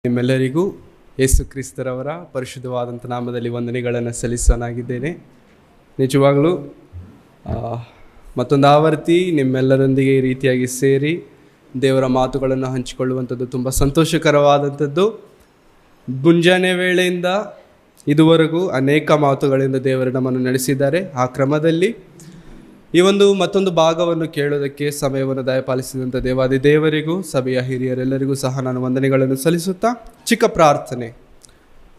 ನಿಮ್ಮೆಲ್ಲರಿಗೂ ಯೇಸು ಕ್ರಿಸ್ತರವರ ಪರಿಶುದ್ಧವಾದಂಥ ನಾಮದಲ್ಲಿ ವಂದನೆಗಳನ್ನು ಸಲ್ಲಿಸನಾಗಿದ್ದೇನೆ. ನಿಜವಾಗಲೂ ಮತ್ತೊಂದು ಆವರ್ತಿ ನಿಮ್ಮೆಲ್ಲರೊಂದಿಗೆ ಈ ರೀತಿಯಾಗಿ ಸೇರಿ ದೇವರ ಮಾತುಗಳನ್ನು ಹಂಚಿಕೊಳ್ಳುವಂಥದ್ದು ತುಂಬ ಸಂತೋಷಕರವಾದಂಥದ್ದು. ಮುಂಜಾನೆ ವೇಳೆಯಿಂದ ಇದುವರೆಗೂ ಅನೇಕ ಮಾತುಗಳಿಂದ ದೇವರು ನಮ್ಮನ್ನು ನಡೆಸಿದ್ದಾರೆ. ಆ ಕ್ರಮದಲ್ಲಿ ಈ ಮತ್ತೊಂದು ಭಾಗವನ್ನು ಕೇಳೋದಕ್ಕೆ ಸಮಯವನ್ನು ದಯಪಾಲಿಸಿದಂಥ ದೇವಾದಿ ದೇವರಿಗೂ ಸಭೆಯ ಹಿರಿಯರೆಲ್ಲರಿಗೂ ಸಹ ನಾನು ವಂದನೆಗಳನ್ನು ಸಲ್ಲಿಸುತ್ತಾ ಚಿಕ್ಕ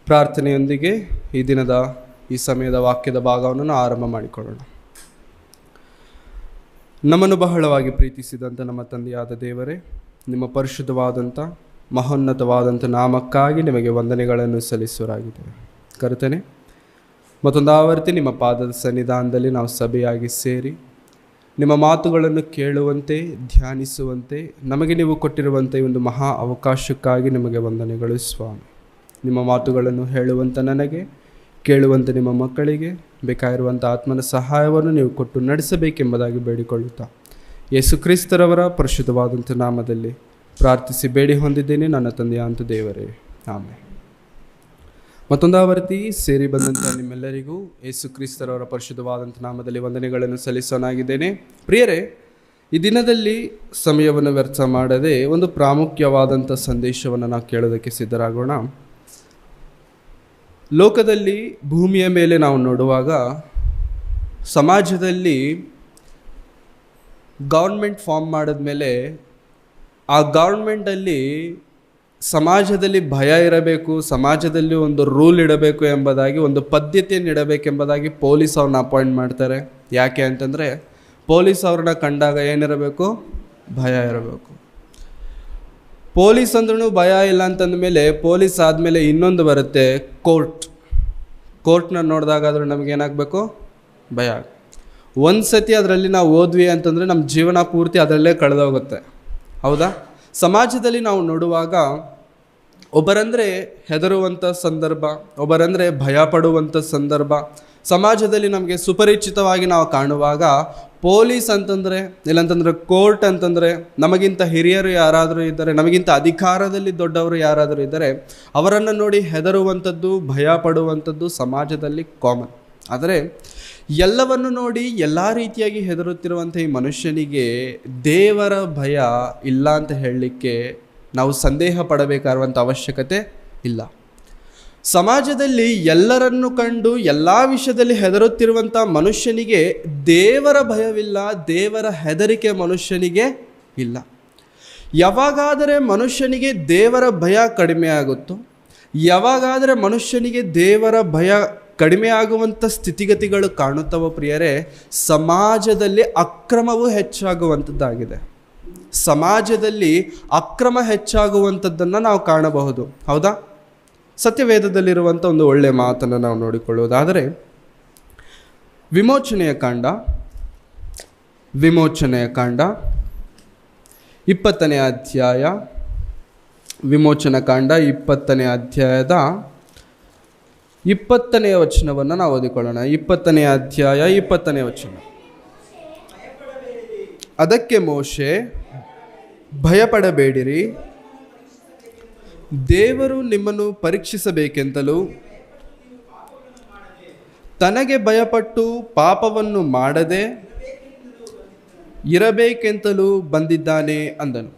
ಪ್ರಾರ್ಥನೆಯೊಂದಿಗೆ ಈ ದಿನದ ಈ ಸಮಯದ ವಾಕ್ಯದ ಭಾಗವನ್ನು ನಾವು ಆರಂಭ ಮಾಡಿಕೊಳ್ಳೋಣ. ನಮ್ಮನ್ನು ಬಹಳವಾಗಿ ಪ್ರೀತಿಸಿದಂಥ ನಮ್ಮ ತಂದೆಯಾದ ದೇವರೇ, ನಿಮ್ಮ ಪರಿಶುದ್ಧವಾದಂಥ ಮಹೋನ್ನತವಾದಂಥ ನಾಮಕ್ಕಾಗಿ ನಿಮಗೆ ವಂದನೆಗಳನ್ನು ಸಲ್ಲಿಸುವರಾಗಿದ್ದೇವೆ. ಕರ್ತನೆ, ಮತ್ತೊಂದು ಆವರ್ತಿ ನಿಮ್ಮ ಪಾದದ ಸನ್ನಿಧಾನದಲ್ಲಿ ನಾವು ಸಭೆಯಾಗಿ ಸೇರಿ ನಿಮ್ಮ ಮಾತುಗಳನ್ನು ಕೇಳುವಂತೆ ಧ್ಯಾನಿಸುವಂತೆ ನಮಗೆ ನೀವು ಕೊಟ್ಟಿರುವಂಥ ಈ ಒಂದು ಮಹಾ ಅವಕಾಶಕ್ಕಾಗಿ ನಿಮಗೆ ವಂದನೆಗಳು ಸ್ವಾಮಿ. ನಿಮ್ಮ ಮಾತುಗಳನ್ನು ಹೇಳುವಂಥ ನನಗೆ, ಕೇಳುವಂಥ ನಿಮ್ಮ ಮಕ್ಕಳಿಗೆ ಬೇಕಾಗಿರುವಂಥ ಆತ್ಮನ ಸಹಾಯವನ್ನು ನೀವು ಕೊಟ್ಟು ನಡೆಸಬೇಕೆಂಬುದಾಗಿ ಬೇಡಿಕೊಳ್ಳುತ್ತಾ ಯೇಸು ಕ್ರಿಸ್ತರವರ ಪರಿಶುದ್ಧವಾದಂಥ ನಾಮದಲ್ಲಿ ಪ್ರಾರ್ಥಿಸಿ ಬೇಡಿ ಹೊಂದಿದ್ದೇನೆ ನನ್ನ ತಂದೆಯಾಂತ ದೇವರೇ, ಆಮೆನ್. ಮತ್ತೊಂದು ಆವರ್ತಿ ಸೇರಿ ಬಂದಂಥ ನಿಮ್ಮೆಲ್ಲರಿಗೂ ಯೇಸು ಕ್ರಿಸ್ತರವರ ಪರಿಶುದ್ಧವಾದಂಥ ನಾಮದಲ್ಲಿ ವಂದನೆಗಳನ್ನು ಸಲ್ಲಿಸೋನಾಗಿದ್ದೇನೆ. ಪ್ರಿಯರೇ, ಈ ದಿನದಲ್ಲಿ ಸಮಯವನ್ನು ವ್ಯರ್ಥ ಮಾಡದೆ ಒಂದು ಪ್ರಾಮುಖ್ಯವಾದಂಥ ಸಂದೇಶವನ್ನು ನಾವು ಕೇಳೋದಕ್ಕೆ ಸಿದ್ಧರಾಗೋಣ. ಲೋಕದಲ್ಲಿ ಭೂಮಿಯ ಮೇಲೆ ನಾವು ನೋಡುವಾಗ ಸಮಾಜದಲ್ಲಿ ಗೌರ್ಮೆಂಟ್ ಫಾರ್ಮ್ ಮಾಡಿದ್ಮೇಲೆ ಆ ಗೌರ್ಮೆಂಟಲ್ಲಿ ಸಮಾಜದಲ್ಲಿ ಭಯ ಇರಬೇಕು, ಸಮಾಜದಲ್ಲಿ ಒಂದು ರೂಲ್ ಇಡಬೇಕು ಎಂಬುದಾಗಿ, ಒಂದು ಪದ್ಧತಿಯನ್ನು ಇಡಬೇಕೆಂಬುದಾಗಿ ಪೊಲೀಸ್ ಅವ್ರನ್ನ ಅಪಾಯಿಂಟ್ ಮಾಡ್ತಾರೆ. ಯಾಕೆ ಅಂತಂದರೆ ಪೊಲೀಸ್ ಅವ್ರನ್ನ ಕಂಡಾಗ ಏನಿರಬೇಕು? ಭಯ ಇರಬೇಕು. ಪೊಲೀಸ್ ಅಂದ್ರೂ ಭಯ ಇಲ್ಲ ಅಂತಂದಮೇಲೆ ಪೊಲೀಸ್ ಆದಮೇಲೆ ಇನ್ನೊಂದು ಬರುತ್ತೆ, ಕೋರ್ಟ್ನ ನೋಡಿದಾಗಾದ್ರೂ ನಮಗೇನಾಗಬೇಕು? ಭಯ. ಒಂದು ಸತಿ ಅದರಲ್ಲಿ ನಾವು ಹೋದ್ವಿ ಅಂತಂದರೆ ನಮ್ಮ ಜೀವನ ಪೂರ್ತಿ ಅದರಲ್ಲೇ ಕಳೆದೋಗುತ್ತೆ. ಹೌದಾ? ಸಮಾಜದಲ್ಲಿ ನಾವು ನೋಡುವಾಗ ಒಬ್ಬರಂದರೆ ಹೆದರುವಂಥ ಸಂದರ್ಭ, ಒಬ್ಬರಂದರೆ ಭಯ ಪಡುವಂಥ ಸಂದರ್ಭ ಸಮಾಜದಲ್ಲಿ ನಮಗೆ ಸುಪರಿಚಿತವಾಗಿ ನಾವು ಕಾಣುವಾಗ ಪೊಲೀಸ್ ಅಂತಂದರೆ, ಇಲ್ಲಂತಂದರೆ ಕೋರ್ಟ್ ಅಂತಂದರೆ, ನಮಗಿಂತ ಹಿರಿಯರು ಯಾರಾದರೂ ಇದ್ದರೆ, ನಮಗಿಂತ ಅಧಿಕಾರದಲ್ಲಿ ದೊಡ್ಡವರು ಯಾರಾದರೂ ಇದ್ದರೆ ಅವರನ್ನು ನೋಡಿ ಹೆದರುವಂಥದ್ದು, ಭಯ ಪಡುವಂಥದ್ದು ಸಮಾಜದಲ್ಲಿ ಕಾಮನ್. ಆದರೆ ಎಲ್ಲವನ್ನು ನೋಡಿ ಎಲ್ಲ ರೀತಿಯಾಗಿ ಹೆದರುತ್ತಿರುವಂಥ ಈ ಮನುಷ್ಯನಿಗೆ ದೇವರ ಭಯ ಇಲ್ಲ ಅಂತ ಹೇಳಲಿಕ್ಕೆ ನಾವು ಸಂದೇಹ ಪಡಬೇಕಾಗಿರುವಂಥ ಅವಶ್ಯಕತೆ ಇಲ್ಲ. ಸಮಾಜದಲ್ಲಿ ಎಲ್ಲರನ್ನು ಕಂಡು ಎಲ್ಲ ವಿಷಯದಲ್ಲಿ ಹೆದರುತ್ತಿರುವಂಥ ಮನುಷ್ಯನಿಗೆ ದೇವರ ಭಯವಿಲ್ಲ, ದೇವರ ಹೆದರಿಕೆ ಮನುಷ್ಯನಿಗೆ ಇಲ್ಲ. ಯಾವಾಗಾದರೆ ಮನುಷ್ಯನಿಗೆ ದೇವರ ಭಯ ಕಡಿಮೆ ಆಗುತ್ತೋ, ಯಾವಾಗಾದರೆ ಮನುಷ್ಯನಿಗೆ ದೇವರ ಭಯ ಕಡಿಮೆ ಆಗುವಂಥ ಸ್ಥಿತಿಗತಿಗಳು ಕಾಣುತ್ತವೋ ಪ್ರಿಯರೇ, ಸಮಾಜದಲ್ಲಿ ಅಕ್ರಮವು ಹೆಚ್ಚಾಗುವಂಥದ್ದಾಗಿದೆ. ಸಮಾಜದಲ್ಲಿ ಅಕ್ರಮ ಹೆಚ್ಚಾಗುವಂಥದ್ದನ್ನು ನಾವು ಕಾಣಬಹುದು. ಹೌದಾ? ಸತ್ಯವೇದದಲ್ಲಿರುವಂಥ ಒಂದು ಒಳ್ಳೆಯ ಮಾತನ್ನು ನಾವು ನೋಡಿಕೊಳ್ಳುವುದಾದರೆ, ವಿಮೋಚನೆಯ ಕಾಂಡ 20ನೇ ಅಧ್ಯಾಯ, ವಿಮೋಚನಾ ಕಾಂಡ 20ನೇ ಅಧ್ಯಾಯದ 20ನೇ ವಚನವನ್ನು ನಾವು ಓದಿಕೊಳ್ಳೋಣ. 20ನೇ ಅಧ್ಯಾಯ 20ನೇ ವಚನ. ಅದಕ್ಕೆ ಮೋಶೆ, ಭಯಪಡಬೇಡಿರಿ, ದೇವರು ನಿಮ್ಮನ್ನು ಪರೀಕ್ಷಿಸಬೇಕೆಂತಲೂ ತನಗೆ ಭಯಪಟ್ಟು ಪಾಪವನ್ನು ಮಾಡದೆ ಇರಬೇಕೆಂತಲೂ ಬಂದಿದ್ದಾನೆ ಅಂದನು.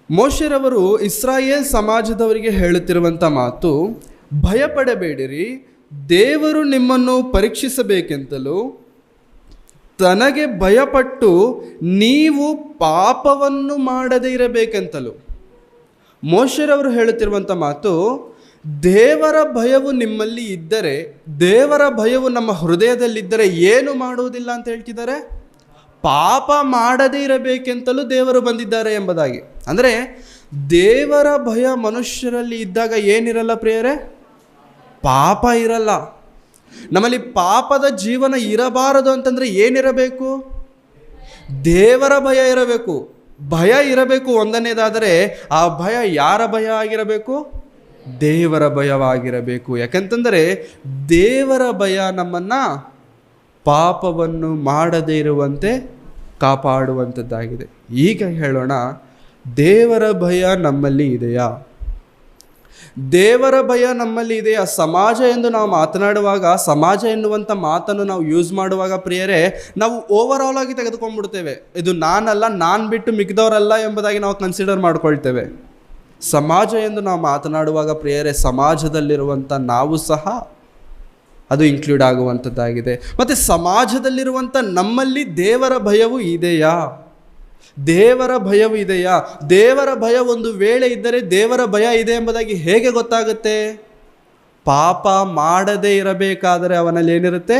ಮೋಶೆರವರು ಇಸ್ರಾಯೇಲ್ ಸಮಾಜದವರಿಗೆ ಹೇಳುತ್ತಿರುವಂಥ ಮಾತು, ಭಯಪಡಬೇಡಿರಿ, ದೇವರು ನಿಮ್ಮನ್ನು ಪರೀಕ್ಷಿಸಬೇಕೆಂತಲೂ ತನಗೆ ಭಯಪಟ್ಟು ನೀವು ಪಾಪವನ್ನು ಮಾಡದೇ ಇರಬೇಕೆಂತಲೂ. ಮೋಶೆರವರು ಹೇಳುತ್ತಿರುವಂಥ ಮಾತು, ದೇವರ ಭಯವು ನಿಮ್ಮಲ್ಲಿ ಇದ್ದರೆ, ದೇವರ ಭಯವು ನಮ್ಮ ಹೃದಯದಲ್ಲಿದ್ದರೆ ಏನು ಮಾಡುವುದಿಲ್ಲ ಅಂತ ಹೇಳ್ತಿದ್ದಾರೆ? ಪಾಪ ಮಾಡದೇ ಇರಬೇಕೆಂತಲೂ ದೇವರು ಬಂದಿದ್ದಾರೆ ಎಂಬುದಾಗಿ. ಅಂದರೆ ದೇವರ ಭಯ ಮನುಷ್ಯರಲ್ಲಿ ಇದ್ದಾಗ ಏನಿರಲ್ಲ ಪ್ರಿಯರೇ? ಪಾಪ ಇರಲ್ಲ. ನಮ್ಮಲ್ಲಿ ಪಾಪದ ಜೀವನ ಇರಬಾರದು ಅಂತಂದರೆ ಏನಿರಬೇಕು? ದೇವರ ಭಯ ಇರಬೇಕು, ಭಯ ಇರಬೇಕು. ಒಂದನೇದಾದರೆ ಆ ಭಯ ಯಾರ ಭಯ ಆಗಿರಬೇಕು? ದೇವರ ಭಯವಾಗಿರಬೇಕು. ಯಾಕಂತಂದರೆ ದೇವರ ಭಯ ನಮ್ಮನ್ನು ಪಾಪವನ್ನು ಮಾಡದೇ ಇರುವಂತೆ ಕಾಪಾಡುವಂಥದ್ದಾಗಿದೆ. ಈಗ ಹೇಳೋಣ, ದೇವರ ಭಯ ನಮ್ಮಲ್ಲಿ ಇದೆಯಾ? ದೇವರ ಭಯ ನಮ್ಮಲ್ಲಿ ಇದೆಯಾ? ಸಮಾಜ ಎಂದು ನಾವು ಮಾತನಾಡುವಾಗ, ಸಮಾಜ ಎನ್ನುವಂಥ ಮಾತನ್ನು ನಾವು ಯೂಸ್ ಮಾಡುವಾಗ ಪ್ರಿಯರೇ, ನಾವು ಓವರ್ ಆಲ್ ಆಗಿ ತೆಗೆದುಕೊಂಡ್ಬಿಡ್ತೇವೆ. ಇದು ನಾನಲ್ಲ, ನಾನು ಬಿಟ್ಟು ಮಿಕ್ಕಿದವರಲ್ಲ ಎಂಬುದಾಗಿ ನಾವು ಕನ್ಸಿಡರ್ ಮಾಡ್ಕೊಳ್ತೇವೆ. ಸಮಾಜ ಎಂದು ನಾವು ಮಾತನಾಡುವಾಗ ಪ್ರಿಯರೇ, ಸಮಾಜದಲ್ಲಿರುವಂಥ ನಾವು ಸಹ ಅದು ಇನ್ಕ್ಲೂಡ್ ಆಗುವಂಥದ್ದಾಗಿದೆ. ಮತ್ತು ಸಮಾಜದಲ್ಲಿರುವಂಥ ನಮ್ಮಲ್ಲಿ ದೇವರ ಭಯವು ಇದೆಯಾ? ದೇವರ ಭಯವು ಇದೆಯಾ? ದೇವರ ಭಯ ಒಂದು ವೇಳೆ ಇದ್ದರೆ ದೇವರ ಭಯ ಇದೆ ಎಂಬುದಾಗಿ ಹೇಗೆ ಗೊತ್ತಾಗುತ್ತೆ? ಪಾಪ ಮಾಡದೇ ಇರಬೇಕಾದರೆ ಅವನಲ್ಲಿ ಏನಿರುತ್ತೆ?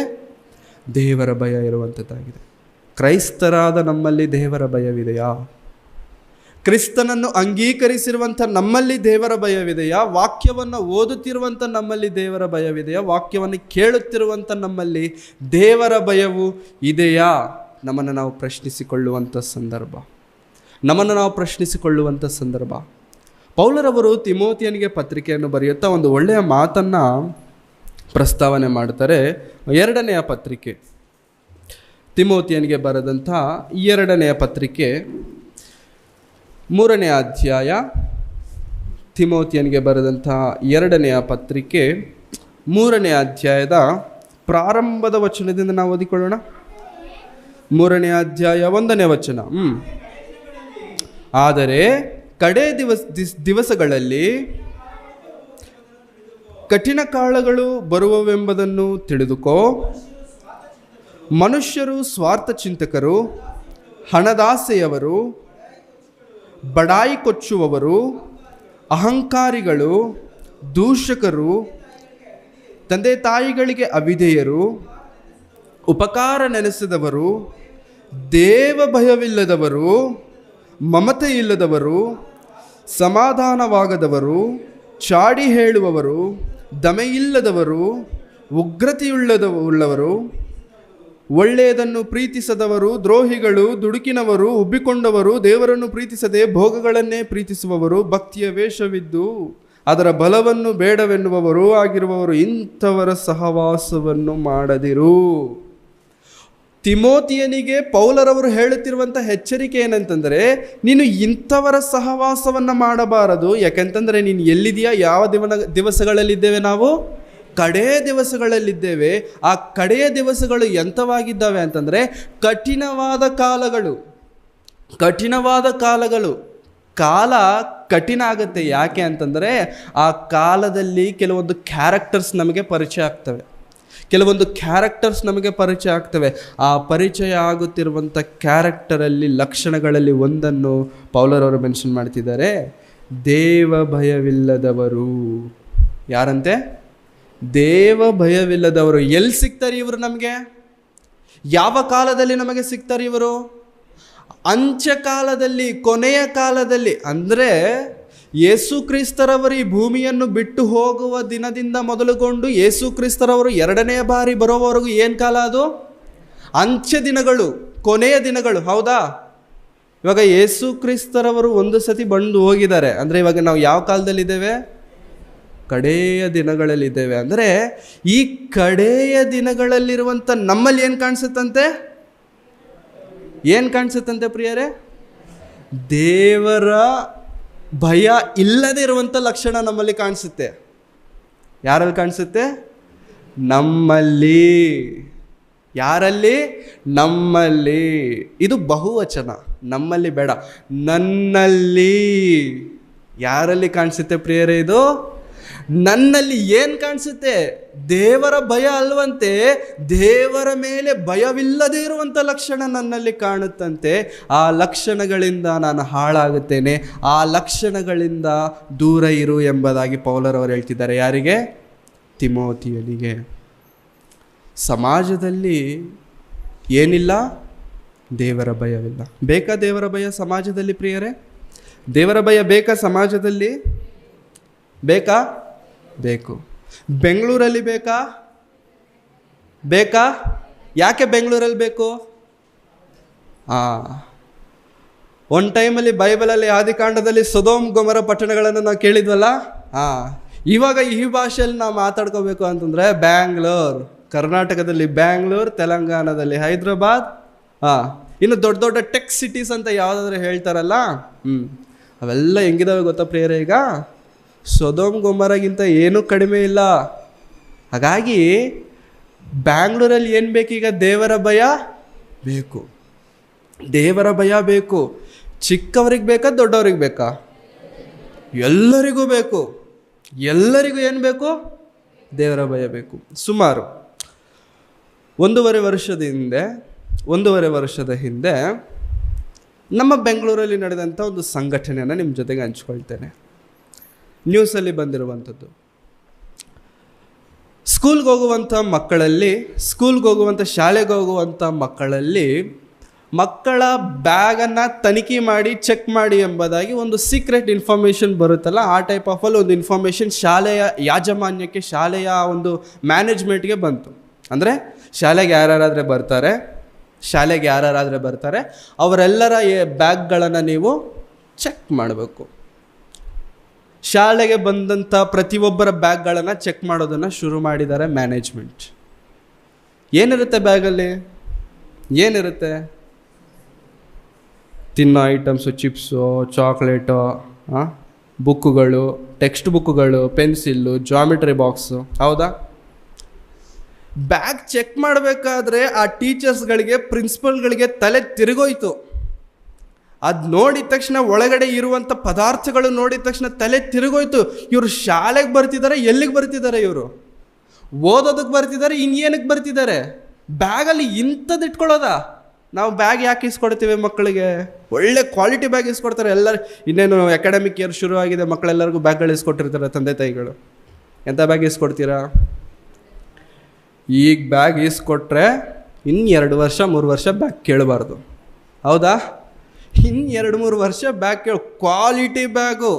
ದೇವರ ಭಯ ಇರುವಂಥದ್ದಾಗಿದೆ. ಕ್ರೈಸ್ತರಾದ ನಮ್ಮಲ್ಲಿ ದೇವರ ಭಯವಿದೆಯಾ? ಕ್ರಿಸ್ತನನ್ನು ಅಂಗೀಕರಿಸಿರುವಂಥ ನಮ್ಮಲ್ಲಿ ದೇವರ ಭಯವಿದೆಯಾ? ವಾಕ್ಯವನ್ನು ಓದುತ್ತಿರುವಂಥ ನಮ್ಮಲ್ಲಿ ದೇವರ ಭಯವಿದೆಯಾ? ವಾಕ್ಯವನ್ನು ಕೇಳುತ್ತಿರುವಂಥ ನಮ್ಮಲ್ಲಿ ದೇವರ ಭಯವು ಇದೆಯಾ? ನಮ್ಮನ್ನು ನಾವು ಪ್ರಶ್ನಿಸಿಕೊಳ್ಳುವಂಥ ಸಂದರ್ಭ. ಪೌಲರವರು ತಿಮೋತಿಯನಿಗೆ ಪತ್ರಿಕೆಯನ್ನು ಬರೆಯುತ್ತಾ ಒಂದು ಒಳ್ಳೆಯ ಮಾತನ್ನು ಪ್ರಸ್ತಾವನೆ ಮಾಡ್ತಾರೆ. 2ನೆಯ ಪತ್ರಿಕೆ, ತಿಮೋತಿಯನಿಗೆ ಬರೆದಂಥ 2ನೆಯ ಪತ್ರಿಕೆ 3ನೇ ಅಧ್ಯಾಯ, ತಿಮೋತಿಯನಿಗೆ ಬರೆದಂಥ 2ನೆಯ ಪತ್ರಿಕೆ 3ನೇ ಅಧ್ಯಾಯದ ಪ್ರಾರಂಭದ ವಚನದಿಂದ ನಾವು ಓದಿಕೊಳ್ಳೋಣ. 3ನೇ ಅಧ್ಯಾಯ 1ನೇ ವಚನ. ಆದರೆ ಕಡೆ ದಿವಸಗಳಲ್ಲಿ ಕಠಿಣ ಕಾಲಗಳು ಬರುವವೆಂಬುದನ್ನು ತಿಳಿದುಕೋ. ಮನುಷ್ಯರು ಸ್ವಾರ್ಥ ಚಿಂತಕರು, ಹಣದಾಸೆಯವರು, ಬಡಾಯಿ ಕೊಚ್ಚುವವರು, ಅಹಂಕಾರಿಗಳು, ದೂಷಕರು, ತಂದೆ ತಾಯಿಗಳಿಗೆ ಅವಿಧೇಯರು, ಉಪಕಾರ ನೆನೆಸಿದವರು, ದೇವ ಭಯವಿಲ್ಲದವರು, ಮಮತೆ ಇಲ್ಲದವರು, ಸಮಾಧಾನವಾಗದವರು, ಚಾಡಿ ಹೇಳುವವರು, ದಮೆಯಿಲ್ಲದವರು, ಉಗ್ರತೆಯುಳ್ಳವರು, ಒಳ್ಳೆಯದನ್ನು ಪ್ರೀತಿಸದವರು, ದ್ರೋಹಿಗಳು, ದುಡುಕಿನವರು, ಉಬ್ಬಿಕೊಂಡವರು, ದೇವರನ್ನು ಪ್ರೀತಿಸದೆ ಭೋಗಗಳನ್ನೇ ಪ್ರೀತಿಸುವವರು, ಭಕ್ತಿಯ ವೇಷವಿದ್ದು ಅದರ ಬಲವನ್ನು ಬೇಡವೆನ್ನುವವರು ಆಗಿರುವವರು, ಇಂಥವರ ಸಹವಾಸವನ್ನು ಮಾಡದಿರು. ತಿಮೋತಿಯನಿಗೆ ಪೌಲರವರು ಹೇಳುತ್ತಿರುವಂಥ ಎಚ್ಚರಿಕೆ ಏನಂತಂದರೆ, ನೀನು ಇಂಥವರ ಸಹವಾಸವನ್ನು ಮಾಡಬಾರದು. ಯಾಕೆಂತಂದರೆ ನೀನು ಎಲ್ಲಿದೆಯಾ? ಯಾವ ದಿವಸಗಳಲ್ಲಿದ್ದೇವೆ ನಾವು? ಕಡೆಯ ದಿವಸಗಳಲ್ಲಿದ್ದೇವೆ. ಆ ಕಡೆಯ ದಿವಸಗಳು ಎಂಥವಾಗಿದ್ದಾವೆ ಅಂತಂದರೆ ಕಠಿಣವಾದ ಕಾಲಗಳು. ಕಾಲ ಕಠಿಣ ಆಗುತ್ತೆ. ಯಾಕೆ ಅಂತಂದರೆ ಆ ಕಾಲದಲ್ಲಿ ಕೆಲವೊಂದು ಕ್ಯಾರೆಕ್ಟರ್ಸ್ ನಮಗೆ ಪರಿಚಯ ಆಗ್ತವೆ. ಆ ಪರಿಚಯ ಆಗುತ್ತಿರುವಂಥ ಕ್ಯಾರೆಕ್ಟರಲ್ಲಿ, ಲಕ್ಷಣಗಳಲ್ಲಿ ಒಂದನ್ನು ಪೌಲರವರು ಮೆನ್ಷನ್ ಮಾಡ್ತಿದ್ದಾರೆ. ದೇವ ಭಯವಿಲ್ಲದವರು. ಯಾರಂತೆ? ದೇವ ಭಯವಿಲ್ಲದವರು. ಎಲ್ಲಿ ಸಿಗ್ತಾರೆ ಇವರು ನಮಗೆ? ಯಾವ ಕಾಲದಲ್ಲಿ ನಮಗೆ ಸಿಗ್ತಾರೆ ಇವರು? ಅಂತ್ಯಕಾಲದಲ್ಲಿ, ಕೊನೆಯ ಕಾಲದಲ್ಲಿ. ಅಂದರೆ ಯೇಸು ಕ್ರಿಸ್ತರವರು ಈ ಭೂಮಿಯನ್ನು ಬಿಟ್ಟು ಹೋಗುವ ದಿನದಿಂದ ಮೊದಲುಗೊಂಡು ಯೇಸು ಕ್ರಿಸ್ತರವರು 2ನೇ ಬಾರಿ ಬರೋವರೆಗೂ ಏನು ಕಾಲ ಅದು? ಅಂತ್ಯ ದಿನಗಳು, ಕೊನೆಯ ದಿನಗಳು. ಹೌದಾ? ಇವಾಗ ಯೇಸು ಕ್ರಿಸ್ತರವರು ಒಂದು ಸತಿ ಬಂದು ಹೋಗಿದ್ದಾರೆ. ಅಂದರೆ ಇವಾಗ ನಾವು ಯಾವ ಕಾಲದಲ್ಲಿದ್ದೇವೆ? ಕಡೆಯ ದಿನಗಳಲ್ಲಿದ್ದೇವೆ. ಅಂದರೆ ಈ ಕಡೆಯ ದಿನಗಳಲ್ಲಿರುವಂಥ ನಮ್ಮಲ್ಲಿ ಏನು ಕಾಣಿಸುತ್ತಂತೆ ಪ್ರಿಯರೇ? ದೇವರ ಭಯ ಇಲ್ಲದೆ ಇರುವಂಥ ಲಕ್ಷಣ ನಮ್ಮಲ್ಲಿ ಕಾಣಿಸುತ್ತೆ. ಯಾರಲ್ಲಿ ಕಾಣಿಸುತ್ತೆ? ನಮ್ಮಲ್ಲಿ. ಯಾರಲ್ಲಿ? ನಮ್ಮಲ್ಲಿ. ಇದು ಬಹುವಚನ. ನಮ್ಮಲ್ಲಿ ಬೇಡ, ನನ್ನಲ್ಲಿ. ಯಾರಲ್ಲಿ ಕಾಣಿಸುತ್ತೆ ಪ್ರಿಯರೇ? ಇದು ನನ್ನಲ್ಲಿ. ಏನು ಕಾಣಿಸುತ್ತೆ? ದೇವರ ಭಯ ಅಲ್ವಂತೆ. ದೇವರ ಮೇಲೆ ಭಯವಿಲ್ಲದೆ ಇರುವಂಥ ಲಕ್ಷಣ ನನ್ನಲ್ಲಿ ಕಾಣುತ್ತಂತೆ. ಆ ಲಕ್ಷಣಗಳಿಂದ ನಾನು ಹಾಳಾಗುತ್ತೇನೆ. ಆ ಲಕ್ಷಣಗಳಿಂದ ದೂರ ಇರು ಎಂಬುದಾಗಿ ಪೌಲರವರು ಹೇಳ್ತಿದ್ದಾರೆ. ಯಾರಿಗೆ? ತಿಮೋತಿಯನಿಗೆ. ಸಮಾಜದಲ್ಲಿ ಏನಿಲ್ಲ? ದೇವರ ಭಯವಿಲ್ಲ. ಬೇಕಾ ದೇವರ ಭಯ ಸಮಾಜದಲ್ಲಿ ಪ್ರಿಯರೇ? ದೇವರ ಭಯ ಬೇಕಾ ಸಮಾಜದಲ್ಲಿ? ಬೇಕಾ? ಬೇಕು. ಬೆಂಗಳೂರಲ್ಲಿ ಬೇಕಾ? ಯಾಕೆ ಬೆಂಗಳೂರಲ್ಲಿ ಬೇಕು? ಒಂದು ಟೈಮಲ್ಲಿ ಬೈಬಲಲ್ಲಿ ಆದಿಕಾಂಡದಲ್ಲಿ ಸೊದೋಮ್ ಗೊಮರ ಪಟ್ಟಣಗಳನ್ನು ನಾವು ಕೇಳಿದ್ವಲ್ಲ. ಇವಾಗ ಈ ಭಾಷೆಯಲ್ಲಿ ನಾವು ಮಾತಾಡ್ಕೋಬೇಕು ಅಂತಂದರೆ ಬ್ಯಾಂಗ್ಳೂರ್, ಕರ್ನಾಟಕದಲ್ಲಿ ಬ್ಯಾಂಗ್ಳೂರ್, ತೆಲಂಗಾಣದಲ್ಲಿ ಹೈದ್ರಾಬಾದ್, ಇನ್ನು ದೊಡ್ಡ ದೊಡ್ಡ ಟೆಕ್ ಸಿಟೀಸ್ ಅಂತ ಯಾವುದಾದ್ರೂ ಹೇಳ್ತಾರಲ್ಲ, ಅವೆಲ್ಲ ಹೆಂಗಿದಾವೆ ಗೊತ್ತಾ ಪ್ರಿಯರೇ? ಈಗ ಸೊದೋಮ್ ಗೊಮರಗಿಂತ ಏನೂ ಕಡಿಮೆ ಇಲ್ಲ. ಹಾಗಾಗಿ ಬ್ಯಾಂಗ್ಳೂರಲ್ಲಿ ಏನು ಬೇಕೀಗ? ದೇವರ ಭಯ ಬೇಕು. ದೇವರ ಭಯ ಬೇಕು. ಚಿಕ್ಕವ್ರಿಗೆ ಬೇಕಾ ದೊಡ್ಡವ್ರಿಗೆ ಬೇಕಾ? ಎಲ್ಲರಿಗೂ ಬೇಕು. ಎಲ್ಲರಿಗೂ ಏನು ಬೇಕು? ದೇವರ ಭಯ ಬೇಕು. ಸುಮಾರು 1.5 ವರ್ಷದ ಹಿಂದೆ ನಮ್ಮ ಬೆಂಗಳೂರಲ್ಲಿ ನಡೆದಂಥ ಒಂದು ಸಂಘಟನೆಯನ್ನು ನಿಮ್ಮ ಜೊತೆಗೆ ಹಂಚ್ಕೊಳ್ತೇನೆ. ನ್ಯೂಸಲ್ಲಿ ಬಂದಿರುವಂಥದ್ದು. ಸ್ಕೂಲ್ಗೆ ಹೋಗುವಂಥ ಶಾಲೆಗೆ ಹೋಗುವಂಥ ಮಕ್ಕಳಲ್ಲಿ ಮಕ್ಕಳ ಬ್ಯಾಗನ್ನು ತನಿಖೆ ಮಾಡಿ ಚೆಕ್ ಮಾಡಿ ಎಂಬುದಾಗಿ ಒಂದು ಸೀಕ್ರೆಟ್ ಇನ್ಫಾರ್ಮೇಷನ್ ಬರುತ್ತಲ್ಲ, ಆ ಟೈಪ್ ಆಫ್ ಅಲ್ಲಿ ಒಂದು ಇನ್ಫಾರ್ಮೇಷನ್ ಶಾಲೆಯ ಯಾಜಮಾನ್ಯಕ್ಕೆ, ಶಾಲೆಯ ಒಂದು ಮ್ಯಾನೇಜ್ಮೆಂಟ್ಗೆ ಬಂತು. ಅಂದರೆ ಶಾಲೆಗೆ ಯಾರಾದರೆ ಬರ್ತಾರೆ ಅವರೆಲ್ಲರ ಬ್ಯಾಗ್ಗಳನ್ನು ನೀವು ಚೆಕ್ ಮಾಡಬೇಕು. ಶಾಲೆಗೆ ಬಂದಂಥ ಪ್ರತಿಯೊಬ್ಬರ ಬ್ಯಾಗ್ಗಳನ್ನು ಚೆಕ್ ಮಾಡೋದನ್ನು ಶುರು ಮಾಡಿದ್ದಾರೆ ಮ್ಯಾನೇಜ್ಮೆಂಟ್. ಏನಿರುತ್ತೆ ಬ್ಯಾಗಲ್ಲಿ? ಏನಿರುತ್ತೆ? ತಿನ್ನೋ ಐಟಮ್ಸು, ಚಿಪ್ಸು, ಚಾಕ್ಲೇಟು, ಬುಕ್ಕುಗಳು, ಟೆಕ್ಸ್ಟ್ ಬುಕ್ಕುಗಳು, ಪೆನ್ಸಿಲ್ಲು, ಜಾಮಿಟ್ರಿ ಬಾಕ್ಸು. ಹೌದಾ? ಬ್ಯಾಗ್ ಚೆಕ್ ಮಾಡಬೇಕಾದ್ರೆ ಆ ಟೀಚರ್ಸ್ಗಳಿಗೆ, ಪ್ರಿನ್ಸಿಪಲ್ಗಳಿಗೆ ತಲೆ ತಿರುಗೋಯ್ತು. ಅದು ನೋಡಿದ ತಕ್ಷಣ, ಒಳಗಡೆ ಇರುವಂಥ ಪದಾರ್ಥಗಳು ನೋಡಿದ ತಕ್ಷಣ ತಲೆ ತಿರುಗೋಯ್ತು. ಇವರು ಶಾಲೆಗೆ ಬರ್ತಿದ್ದಾರೆ, ಎಲ್ಲಿಗೆ ಬರ್ತಿದ್ದಾರೆ? ಇವರು ಓದೋದಕ್ಕೆ ಬರ್ತಿದ್ದಾರೆ, ಇನ್ನೇನಕ್ಕೆ ಬರ್ತಿದ್ದಾರೆ? ಬ್ಯಾಗಲ್ಲಿ ಇಂಥದ್ದು ಇಟ್ಕೊಳ್ಳೋದಾ? ನಾವು ಬ್ಯಾಗ್ ಯಾಕೆ ಇಸ್ಕೊಡ್ತೀವಿ ಮಕ್ಕಳಿಗೆ? ಒಳ್ಳೆ ಕ್ವಾಲಿಟಿ ಬ್ಯಾಗ್ ಇಸ್ಕೊಡ್ತಾರೆ ಎಲ್ಲರೂ. ಇನ್ನೇನು ಅಕಾಡೆಮಿಕ್ ಇಯರ್ ಶುರು ಆಗಿದೆ, ಮಕ್ಕಳೆಲ್ಲರಿಗೂ ಬ್ಯಾಗ್ಗಳು ಇಸ್ಕೊಟ್ಟಿರ್ತಾರೆ ತಂದೆ ತಾಯಿಗಳು. ಎಂಥ ಬ್ಯಾಗ್ ಇಸ್ಕೊಡ್ತೀರಾ? ಈಗ ಬ್ಯಾಗ್ ಇಸ್ಕೊಟ್ರೆ ಇನ್ನು 2 ವರ್ಷ 3 ವರ್ಷ ಬ್ಯಾಗ್ ಕೇಳಬಾರ್ದು. ಹೌದಾ? ಇನ್ನು 2-3 ವರ್ಷ ಬ್ಯಾಗ್ ಕ್ವಾಲಿಟಿ ಬ್ಯಾಗು,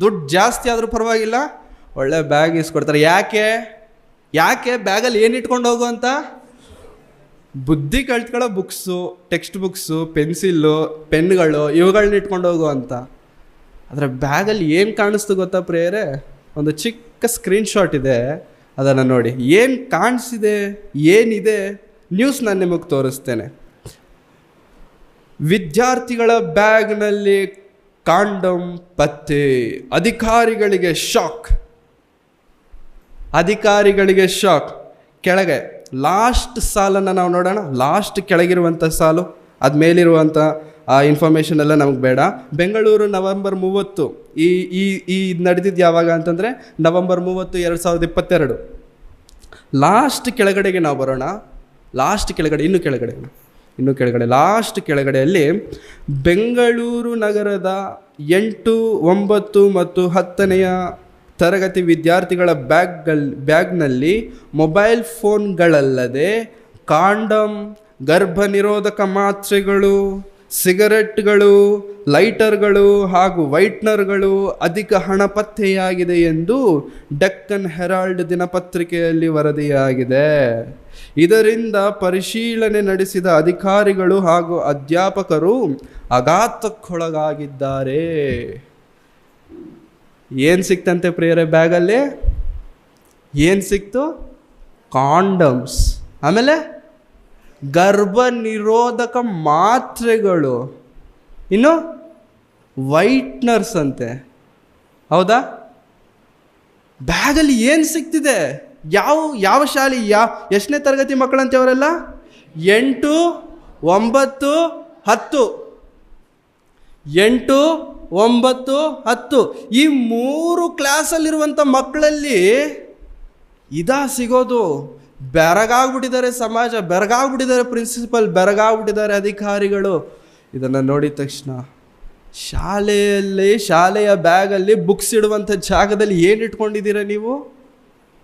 ದುಡ್ಡು ಜಾಸ್ತಿ ಆದರೂ ಪರವಾಗಿಲ್ಲ, ಒಳ್ಳೆ ಬ್ಯಾಗ್ ಇಸ್ಕೊಡ್ತಾರೆ. ಯಾಕೆ ಬ್ಯಾಗಲ್ಲಿ ಏನು ಇಟ್ಕೊಂಡು ಹೋಗು ಅಂತ? ಬುದ್ಧಿ ಕಲ್ತ್ಕೊಳ್ಳೋ ಬುಕ್ಸು, ಟೆಕ್ಸ್ಟ್ ಬುಕ್ಸು, ಪೆನ್ಸಿಲ್ಲು, ಪೆನ್ಗಳು, ಇವುಗಳನ್ನ ಇಟ್ಕೊಂಡು ಹೋಗು ಅಂತ. ಆದರೆ ಬ್ಯಾಗಲ್ಲಿ ಏನು ಕಾಣಿಸ್ತು ಗೊತ್ತಾ ಪ್ರೇಯರೇ? ಒಂದು ಚಿಕ್ಕ ಸ್ಕ್ರೀನ್ಶಾಟ್ ಇದೆ, ಅದನ್ನು ನೋಡಿ. ಏನು ಕಾಣಿಸಿದೆ, ಏನಿದೆ? ನ್ಯೂಸ್ ನಾನು ನಿಮಗೆ ತೋರಿಸ್ತೇನೆ. ವಿದ್ಯಾರ್ಥಿಗಳ ಬ್ಯಾಗ್ನಲ್ಲಿ ಕಾಂಡಮ್ ಪತ್ತೆ, ಅಧಿಕಾರಿಗಳಿಗೆ ಶಾಕ್. ಕೆಳಗೆ ಲಾಸ್ಟ್ ಸಾಲನ್ನು ನಾವು ನೋಡೋಣ. ಲಾಸ್ಟ್ ಕೆಳಗಿರುವಂಥ ಸಾಲು, ಅದು ಮೇಲಿರುವಂಥ ಆ ಇನ್ಫಾರ್ಮೇಷನ್ ಎಲ್ಲ ನಮಗೆ ಬೇಡ. ಬೆಂಗಳೂರು November 30. ಈ ನಡೆದಿದ್ದು ಯಾವಾಗ ಅಂತಂದರೆ November 30, 2022. ಲಾಸ್ಟ್ ಕೆಳಗಡೆಗೆ ನಾವು ಬರೋಣ. ಲಾಸ್ಟ್ ಕೆಳಗಡೆ, ಇನ್ನು ಕೆಳಗಡೆ ಲಾಸ್ಟ್ ಕೆಳಗಡೆಯಲ್ಲಿ ಬೆಂಗಳೂರು ನಗರದ 8, 9 ಮತ್ತು 10ನೇ ತರಗತಿ ವಿದ್ಯಾರ್ಥಿಗಳ ಬ್ಯಾಗ್ನಲ್ಲಿ ಮೊಬೈಲ್ ಫೋನ್ಗಳಲ್ಲದೆ ಕಾಂಡಮ್, ಗರ್ಭ ನಿರೋಧಕ ಮಾತ್ರೆಗಳು, ಸಿಗರೆಟ್ಗಳು, ಲೈಟರ್ಗಳು ಹಾಗೂ ವೈಟ್ನರ್ಗಳು ಅಧಿಕ ಹಣ ಪತ್ತೆಯಾಗಿದೆ ಎಂದು ಡೆಕ್ಕನ್ ಹೆರಾಲ್ಡ್ ದಿನಪತ್ರಿಕೆಯಲ್ಲಿ ವರದಿಯಾಗಿದೆ. ಇದರಿಂದ ಪರಿಶೀಲನೆ ನಡೆಸಿದ ಅಧಿಕಾರಿಗಳು ಹಾಗೂ ಅಧ್ಯಾಪಕರು ಆಘಾತಕ್ಕೊಳಗಾಗಿದ್ದಾರೆ. ಏನು ಸಿಕ್ತಂತೆ ಪ್ರಿಯರೇ ಬ್ಯಾಗಲ್ಲಿ? ಏನು ಸಿಕ್ತು? ಕಾಂಡಮ್ಸ್, ಆಮೇಲೆ ಗರ್ಭ ನಿರೋಧಕ ಮಾತ್ರೆಗಳು, ಇನ್ನು ವೈಟ್ನರ್ಸ್ ಅಂತೆ. ಹೌದಾ? ಬ್ಯಾಗಲ್ಲಿ ಏನು ಸಿಗ್ತಿದೆ? ಯಾವ ಶಾಲೆ, ಎಷ್ಟನೇ ತರಗತಿ ಮಕ್ಕಳಂತೆ ಅವರೆಲ್ಲ? 8, 9, 10. 8, 9, 10 ಈ 3 ಕ್ಲಾಸಲ್ಲಿರುವಂಥ ಮಕ್ಕಳಲ್ಲಿ ಸಿಗೋದು. ಬೆರಗಾಗ್ಬಿಟ್ಟಿದ್ದಾರೆ ಸಮಾಜ, ಬೆರಗಾಗ್ಬಿಟ್ಟಿದ್ದಾರೆ ಪ್ರಿನ್ಸಿಪಲ್, ಬೆರಗಾಗ್ಬಿಟ್ಟಿದ್ದಾರೆ ಅಧಿಕಾರಿಗಳು. ಇದನ್ನು ನೋಡಿದ ತಕ್ಷಣ ಶಾಲೆಯ ಬ್ಯಾಗಲ್ಲಿ ಬುಕ್ಸ್ ಇಡುವಂಥ ಜಾಗದಲ್ಲಿ ಏನು ಇಟ್ಕೊಂಡಿದ್ದೀರಾ ನೀವು?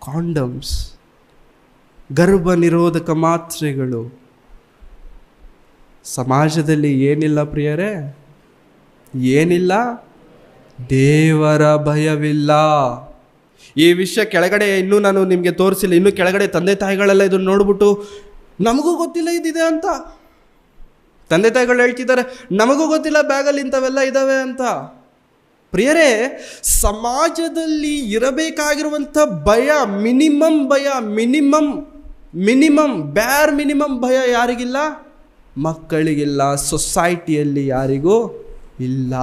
ಕಾಂಡಮ್ಸ್, ಗರ್ಭ ನಿರೋಧಕ ಮಾತ್ರೆಗಳು. ಸಮಾಜದಲ್ಲಿ ಏನಿಲ್ಲ ಪ್ರಿಯರೇ? ಏನಿಲ್ಲ? ದೇವರ ಭಯವಿಲ್ಲ. ಈ ವಿಷಯ ಕೆಳಗಡೆ ಇನ್ನೂ ನಾನು ನಿಮಗೆ ತೋರಿಸಿಲ್ಲ. ಇನ್ನೂ ಕೆಳಗಡೆ ತಂದೆ ತಾಯಿಗಳೆಲ್ಲ ಇದನ್ನು ನೋಡ್ಬಿಟ್ಟು ನಮಗೂ ಗೊತ್ತಿಲ್ಲ ಇದಿದೆ ಅಂತ. ತಂದೆ ತಾಯಿಗಳು ಹೇಳ್ತಿದ್ದಾರೆ, ನಮಗೂ ಗೊತ್ತಿಲ್ಲ ಬ್ಯಾಗಲ್ಲಿ ಇಂಥವೆಲ್ಲ ಇದ್ದಾವೆ ಅಂತ. ಪ್ರಿಯರೇ, ಸಮಾಜದಲ್ಲಿ ಇರಬೇಕಾಗಿರುವಂಥ ಭಯ, ಮಿನಿಮಮ್ ಬ್ಯಾರ್ ಮಿನಿಮಮ್ ಭಯ ಯಾರಿಗಿಲ್ಲ? ಮಕ್ಕಳಿಗಿಲ್ಲ, ಸೊಸೈಟಿಯಲ್ಲಿ ಯಾರಿಗೂ ಇಲ್ಲ.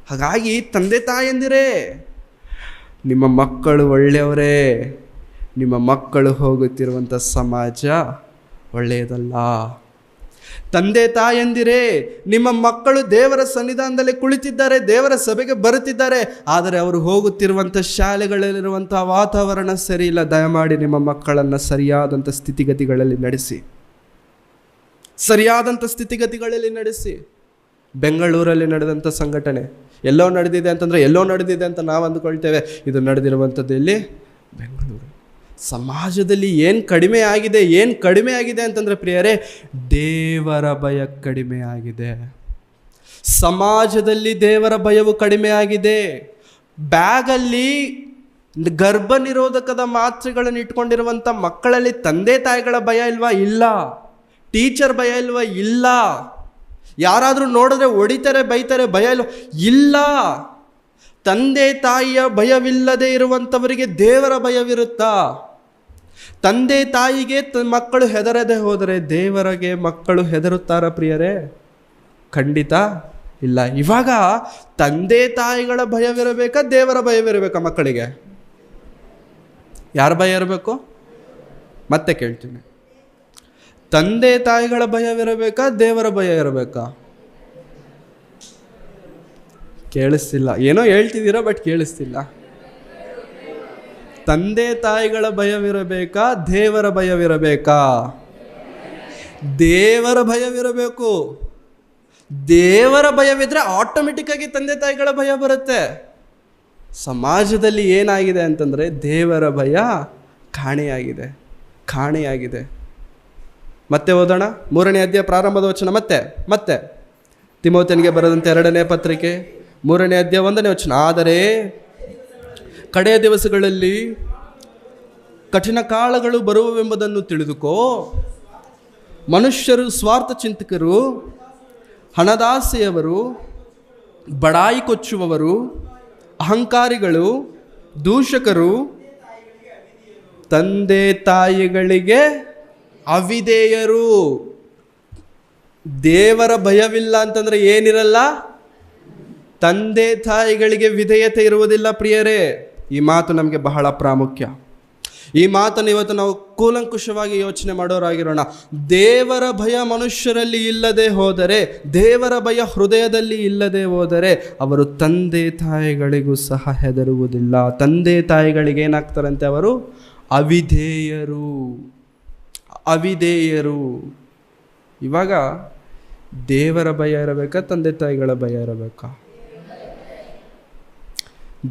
ಹಾಗಾಗಿ ತಂದೆ ತಾಯಂದಿರೇ, ನಿಮ್ಮ ಮಕ್ಕಳು ಒಳ್ಳೆಯವರೇ, ನಿಮ್ಮ ಮಕ್ಕಳು ಹೋಗುತ್ತಿರುವಂಥ ಸಮಾಜ ಒಳ್ಳೆಯದಲ್ಲ. ತಂದೆ ತಾಯಂದಿರೇ, ನಿಮ್ಮ ಮಕ್ಕಳು ದೇವರ ಸನ್ನಿಧಾನದಲ್ಲಿ ಕುಳಿತಿದ್ದಾರೆ, ದೇವರ ಸಭೆಗೆ ಬರುತ್ತಿದ್ದಾರೆ, ಆದರೆ ಅವರು ಹೋಗುತ್ತಿರುವಂಥ ಶಾಲೆಗಳಲ್ಲಿರುವಂಥ ವಾತಾವರಣ ಸರಿ ಇಲ್ಲ. ದಯಮಾಡಿ ನಿಮ್ಮ ಮಕ್ಕಳನ್ನು ಸರಿಯಾದಂಥ ಸ್ಥಿತಿಗತಿಗಳಲ್ಲಿ ನಡೆಸಿ, ಸರಿಯಾದಂಥ ಸ್ಥಿತಿಗತಿಗಳಲ್ಲಿ ನಡೆಸಿ. ಬೆಂಗಳೂರಲ್ಲಿ ನಡೆದಂಥ ಸಂಘಟನೆ ಎಲ್ಲೋ ನಡೆದಿದೆ ಅಂತಂದರೆ ಎಲ್ಲೋ ನಡೆದಿದೆ ಅಂತ ನಾವು ಅಂದುಕೊಳ್ತೇವೆ. ಇದು ನಡೆದಿರುವಂಥದ್ದು ಇಲ್ಲಿ ಬೆಂಗಳೂರು. ಸಮಾಜದಲ್ಲಿ ಏನು ಕಡಿಮೆ ಆಗಿದೆ ಅಂತಂದರೆ ಪ್ರಿಯರೇ, ದೇವರ ಭಯ ಕಡಿಮೆ ಆಗಿದೆ. ಸಮಾಜದಲ್ಲಿ ದೇವರ ಭಯವು ಕಡಿಮೆ ಆಗಿದೆ. ಬ್ಯಾಗಲ್ಲಿ ಗರ್ಭ ನಿರೋಧಕದ ಮಾತ್ರೆಗಳನ್ನು ಇಟ್ಕೊಂಡಿರುವಂಥ ಮಕ್ಕಳಲ್ಲಿ ತಂದೆ ತಾಯಿಗಳ ಭಯ ಇಲ್ವಾ? ಇಲ್ಲ. ಟೀಚರ್ ಭಯ ಇಲ್ವಾ? ಇಲ್ಲ. ಯಾರಾದರೂ ನೋಡಿದ್ರೆ ಹೊಡಿತಾರೆ, ಬೈತಾರೆ, ಭಯ ಇಲ್ವಾ? ಇಲ್ಲ. ತಂದೆ ತಾಯಿಯ ಭಯವಿಲ್ಲದೆ ಇರುವಂಥವರಿಗೆ ದೇವರ ಭಯವಿರುತ್ತಾ? ತಂದೆ ತಾಯಿಗೆ ಮಕ್ಕಳು ಹೆದರದೆ ಹೋದರೆ ದೇವರಿಗೆ ಮಕ್ಕಳು ಹೆದರುತ್ತಾರ ಪ್ರಿಯರೇ? ಖಂಡಿತ ಇಲ್ಲ. ಇವಾಗ ತಂದೆ ತಾಯಿಗಳ ಭಯವಿರಬೇಕಾ, ದೇವರ ಭಯವಿರಬೇಕಾ ಮಕ್ಕಳಿಗೆ? ಯಾರ ಭಯ ಇರಬೇಕು? ಮತ್ತೆ ಕೇಳ್ತೀನಿ, ತಂದೆ ತಾಯಿಗಳ ಭಯವಿರಬೇಕಾ, ದೇವರ ಭಯ ಇರಬೇಕಾ? ಕೇಳಿಸ್ತಿಲ್ಲ. ಏನೋ ಹೇಳ್ತಿದ್ದೀರಾ ಬಟ್ ಕೇಳಿಸ್ತಿಲ್ಲ. ತಂದೆ ತಾಯಿಗಳ ಭಯವಿರಬೇಕಾ, ದೇವರ ಭಯವಿರಬೇಕಾ? ದೇವರ ಭಯವಿರಬೇಕು. ದೇವರ ಭಯವಿದ್ರೆ ಆಟೋಮೆಟಿಕ್ ಆಗಿ ತಂದೆ ತಾಯಿಗಳ ಭಯ ಬರುತ್ತೆ. ಸಮಾಜದಲ್ಲಿ ಏನಾಗಿದೆ ಅಂತಂದರೆ ದೇವರ ಭಯ ಕಾಣೆಯಾಗಿದೆ. ಮತ್ತೆ ಓದೋಣ 3ನೇ ಅಧ್ಯಾಯ ಪ್ರಾರಂಭದ ವಚನ. ಮತ್ತೆ ತಿಮೋಥೆಯನಿಗೆ ಬರೆದಂತೆ 2ನೇ ಪತ್ರಿಕೆ 3ನೇ ಅಧ್ಯಾಯ 1ನೇ ವಚನ. ಆದರೆ ಕಡೆಯ ದಿವಸಗಳಲ್ಲಿ ಕಠಿಣ ಕಾಲಗಳು ಬರುವವೆಂಬುದನ್ನು ತಿಳಿದುಕೋ. ಮನುಷ್ಯರು ಸ್ವಾರ್ಥ ಚಿಂತಕರು, ಹಣದಾಸೆಯವರು, ಬಡಾಯಿ ಕೊಚ್ಚುವವರು, ಅಹಂಕಾರಿಗಳು, ದೂಷಕರು, ತಂದೆ ತಾಯಿಗಳಿಗೆ ಅವಿಧೇಯರು. ದೇವರ ಭಯವಿಲ್ಲ ಅಂತಂದ್ರೆ ಏನಿರಲ್ಲ? ತಂದೆ ತಾಯಿಗಳಿಗೆ ವಿಧೇಯತೆ ಇರುವುದಿಲ್ಲ ಪ್ರಿಯರೇ. ಈ ಮಾತು ನಮಗೆ ಬಹಳ ಪ್ರಾಮುಖ್ಯ. ಈ ಮಾತನ್ನು ಇವತ್ತು ನಾವು ಕೂಲಂಕುಷವಾಗಿ ಯೋಚನೆ ಮಾಡೋರಾಗಿರೋಣ. ದೇವರ ಭಯ ಮನುಷ್ಯರಲ್ಲಿ ಇಲ್ಲದೆ ಹೋದರೆ, ದೇವರ ಭಯ ಹೃದಯದಲ್ಲಿ ಇಲ್ಲದೆ ಹೋದರೆ ಅವರು ತಂದೆ ತಾಯಿಗಳಿಗೂ ಸಹ ಹೆದರುವುದಿಲ್ಲ. ತಂದೆ ತಾಯಿಗಳಿಗೆ ಏನಾಗ್ತಾರಂತೆ? ಅವರು ಅವಿಧೇಯರು. ಇವಾಗ ದೇವರ ಭಯ ಇರಬೇಕಾ, ತಂದೆ ತಾಯಿಗಳ ಭಯ ಇರಬೇಕಾ?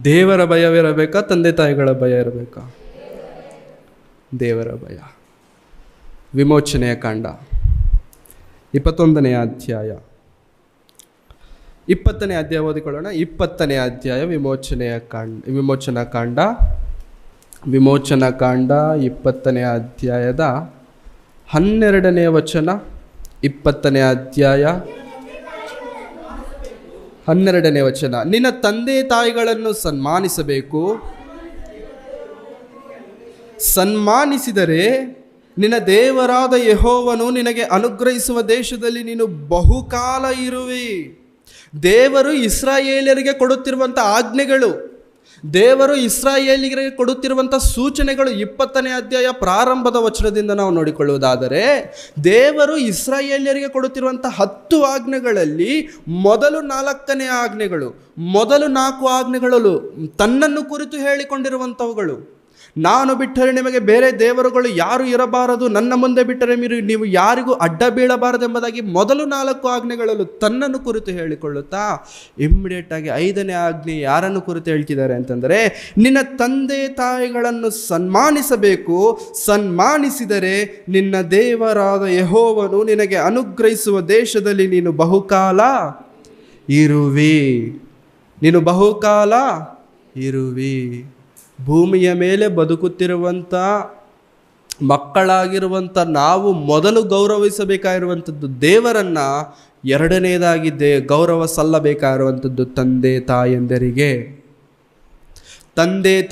ದೇವರ ಭಯವಿರಬೇಕಾ, ತಂದೆ ತಾಯಿಗಳ ಭಯ ಇರಬೇಕಾ? ದೇವರ ಭಯ. ವಿಮೋಚನೆಯ ಕಾಂಡ 21ನೇ ಅಧ್ಯಾಯ 20ನೇ ಅಧ್ಯಾಯ ಓದಿಕೊಳ್ಳೋಣ. 20ನೇ ಅಧ್ಯಾಯ ವಿಮೋಚನಾ ಕಾಂಡ 20ನೇ ಅಧ್ಯಾಯದ 12ನೇ ವಚನ. 20ನೇ ಅಧ್ಯಾಯ 12ನೇ ವಚನ. ನಿನ್ನ ತಂದೆ ತಾಯಿಗಳನ್ನು ಸನ್ಮಾನಿಸಬೇಕು. ಸನ್ಮಾನಿಸಿದರೆ ನಿನ್ನ ದೇವರಾದ ಯೆಹೋವನು ನಿನಗೆ ಅನುಗ್ರಹಿಸುವ ದೇಶದಲ್ಲಿ ನೀನು ಬಹುಕಾಲ ಇರುವಿ. ದೇವರು ಇಸ್ರಾಯೇಲ್ಯರಿಗೆ ಕೊಡುತ್ತಿರುವಂಥ ಆಜ್ಞೆಗಳು, ದೇವರು ಇಸ್ರಾಯೇಲಿಗರಿಗೆ ಕೊಡುತ್ತಿರುವಂಥ ಸೂಚನೆಗಳು 20ನೇ ಅಧ್ಯಾಯ ಪ್ರಾರಂಭದ ವಚನದಿಂದ ನಾವು ನೋಡಿಕೊಳ್ಳುವುದಾದರೆ, ದೇವರು ಇಸ್ರಾಯೇಲ್ಯರಿಗೆ ಕೊಡುತ್ತಿರುವಂಥ 10 ಆಜ್ಞೆಗಳಲ್ಲಿ ಮೊದಲು 4ನೇ ಆಜ್ಞೆಗಳು, ಮೊದಲು 4 ಆಜ್ಞೆಗಳು ತನ್ನನ್ನು ಕುರಿತು ಹೇಳಿಕೊಂಡಿರುವಂಥವುಗಳು. ನಾನು ಬಿಟ್ಟರೆ ನಿಮಗೆ ಬೇರೆ ದೇವರುಗಳು ಯಾರು ಇರಬಾರದು, ನನ್ನ ಮುಂದೆ ಬಿಟ್ಟರೆ ನೀವು ಯಾರಿಗೂ ಅಡ್ಡ ಬೀಳಬಾರದೆಂಬುದಾಗಿ ಮೊದಲು 4 ಆಜ್ಞೆಗಳಲ್ಲೂ ತನ್ನನ್ನು ಕುರಿತು ಹೇಳಿಕೊಳ್ಳುತ್ತಾ ಇಮ್ಮಿಡಿಯೇಟ್ ಆಗಿ 5ನೇ ಆಜ್ಞೆ ಯಾರನ್ನು ಕುರಿತು ಹೇಳ್ತಿದ್ದಾರೆ ಅಂತಂದರೆ, ನಿನ್ನ ತಂದೆ ತಾಯಿಗಳನ್ನು ಸನ್ಮಾನಿಸಬೇಕು. ಸನ್ಮಾನಿಸಿದರೆ ನಿನ್ನ ದೇವರಾದ ಯೆಹೋವನು ನಿನಗೆ ಅನುಗ್ರಹಿಸುವ ದೇಶದಲ್ಲಿ ನೀನು ಬಹುಕಾಲ ಇರುವಿ. ಭೂಮಿಯ ಮೇಲೆ ಬದುಕುತ್ತಿರುವಂಥ ಮಕ್ಕಳಾಗಿರುವಂಥ ನಾವು ಮೊದಲು ಗೌರವಿಸಬೇಕಾಗಿರುವಂಥದ್ದು ದೇವರನ್ನು, ಎರಡನೇದಾಗಿ ಗೌರವ ಸಲ್ಲಬೇಕಾಗಿರುವಂಥದ್ದು ತಂದೆ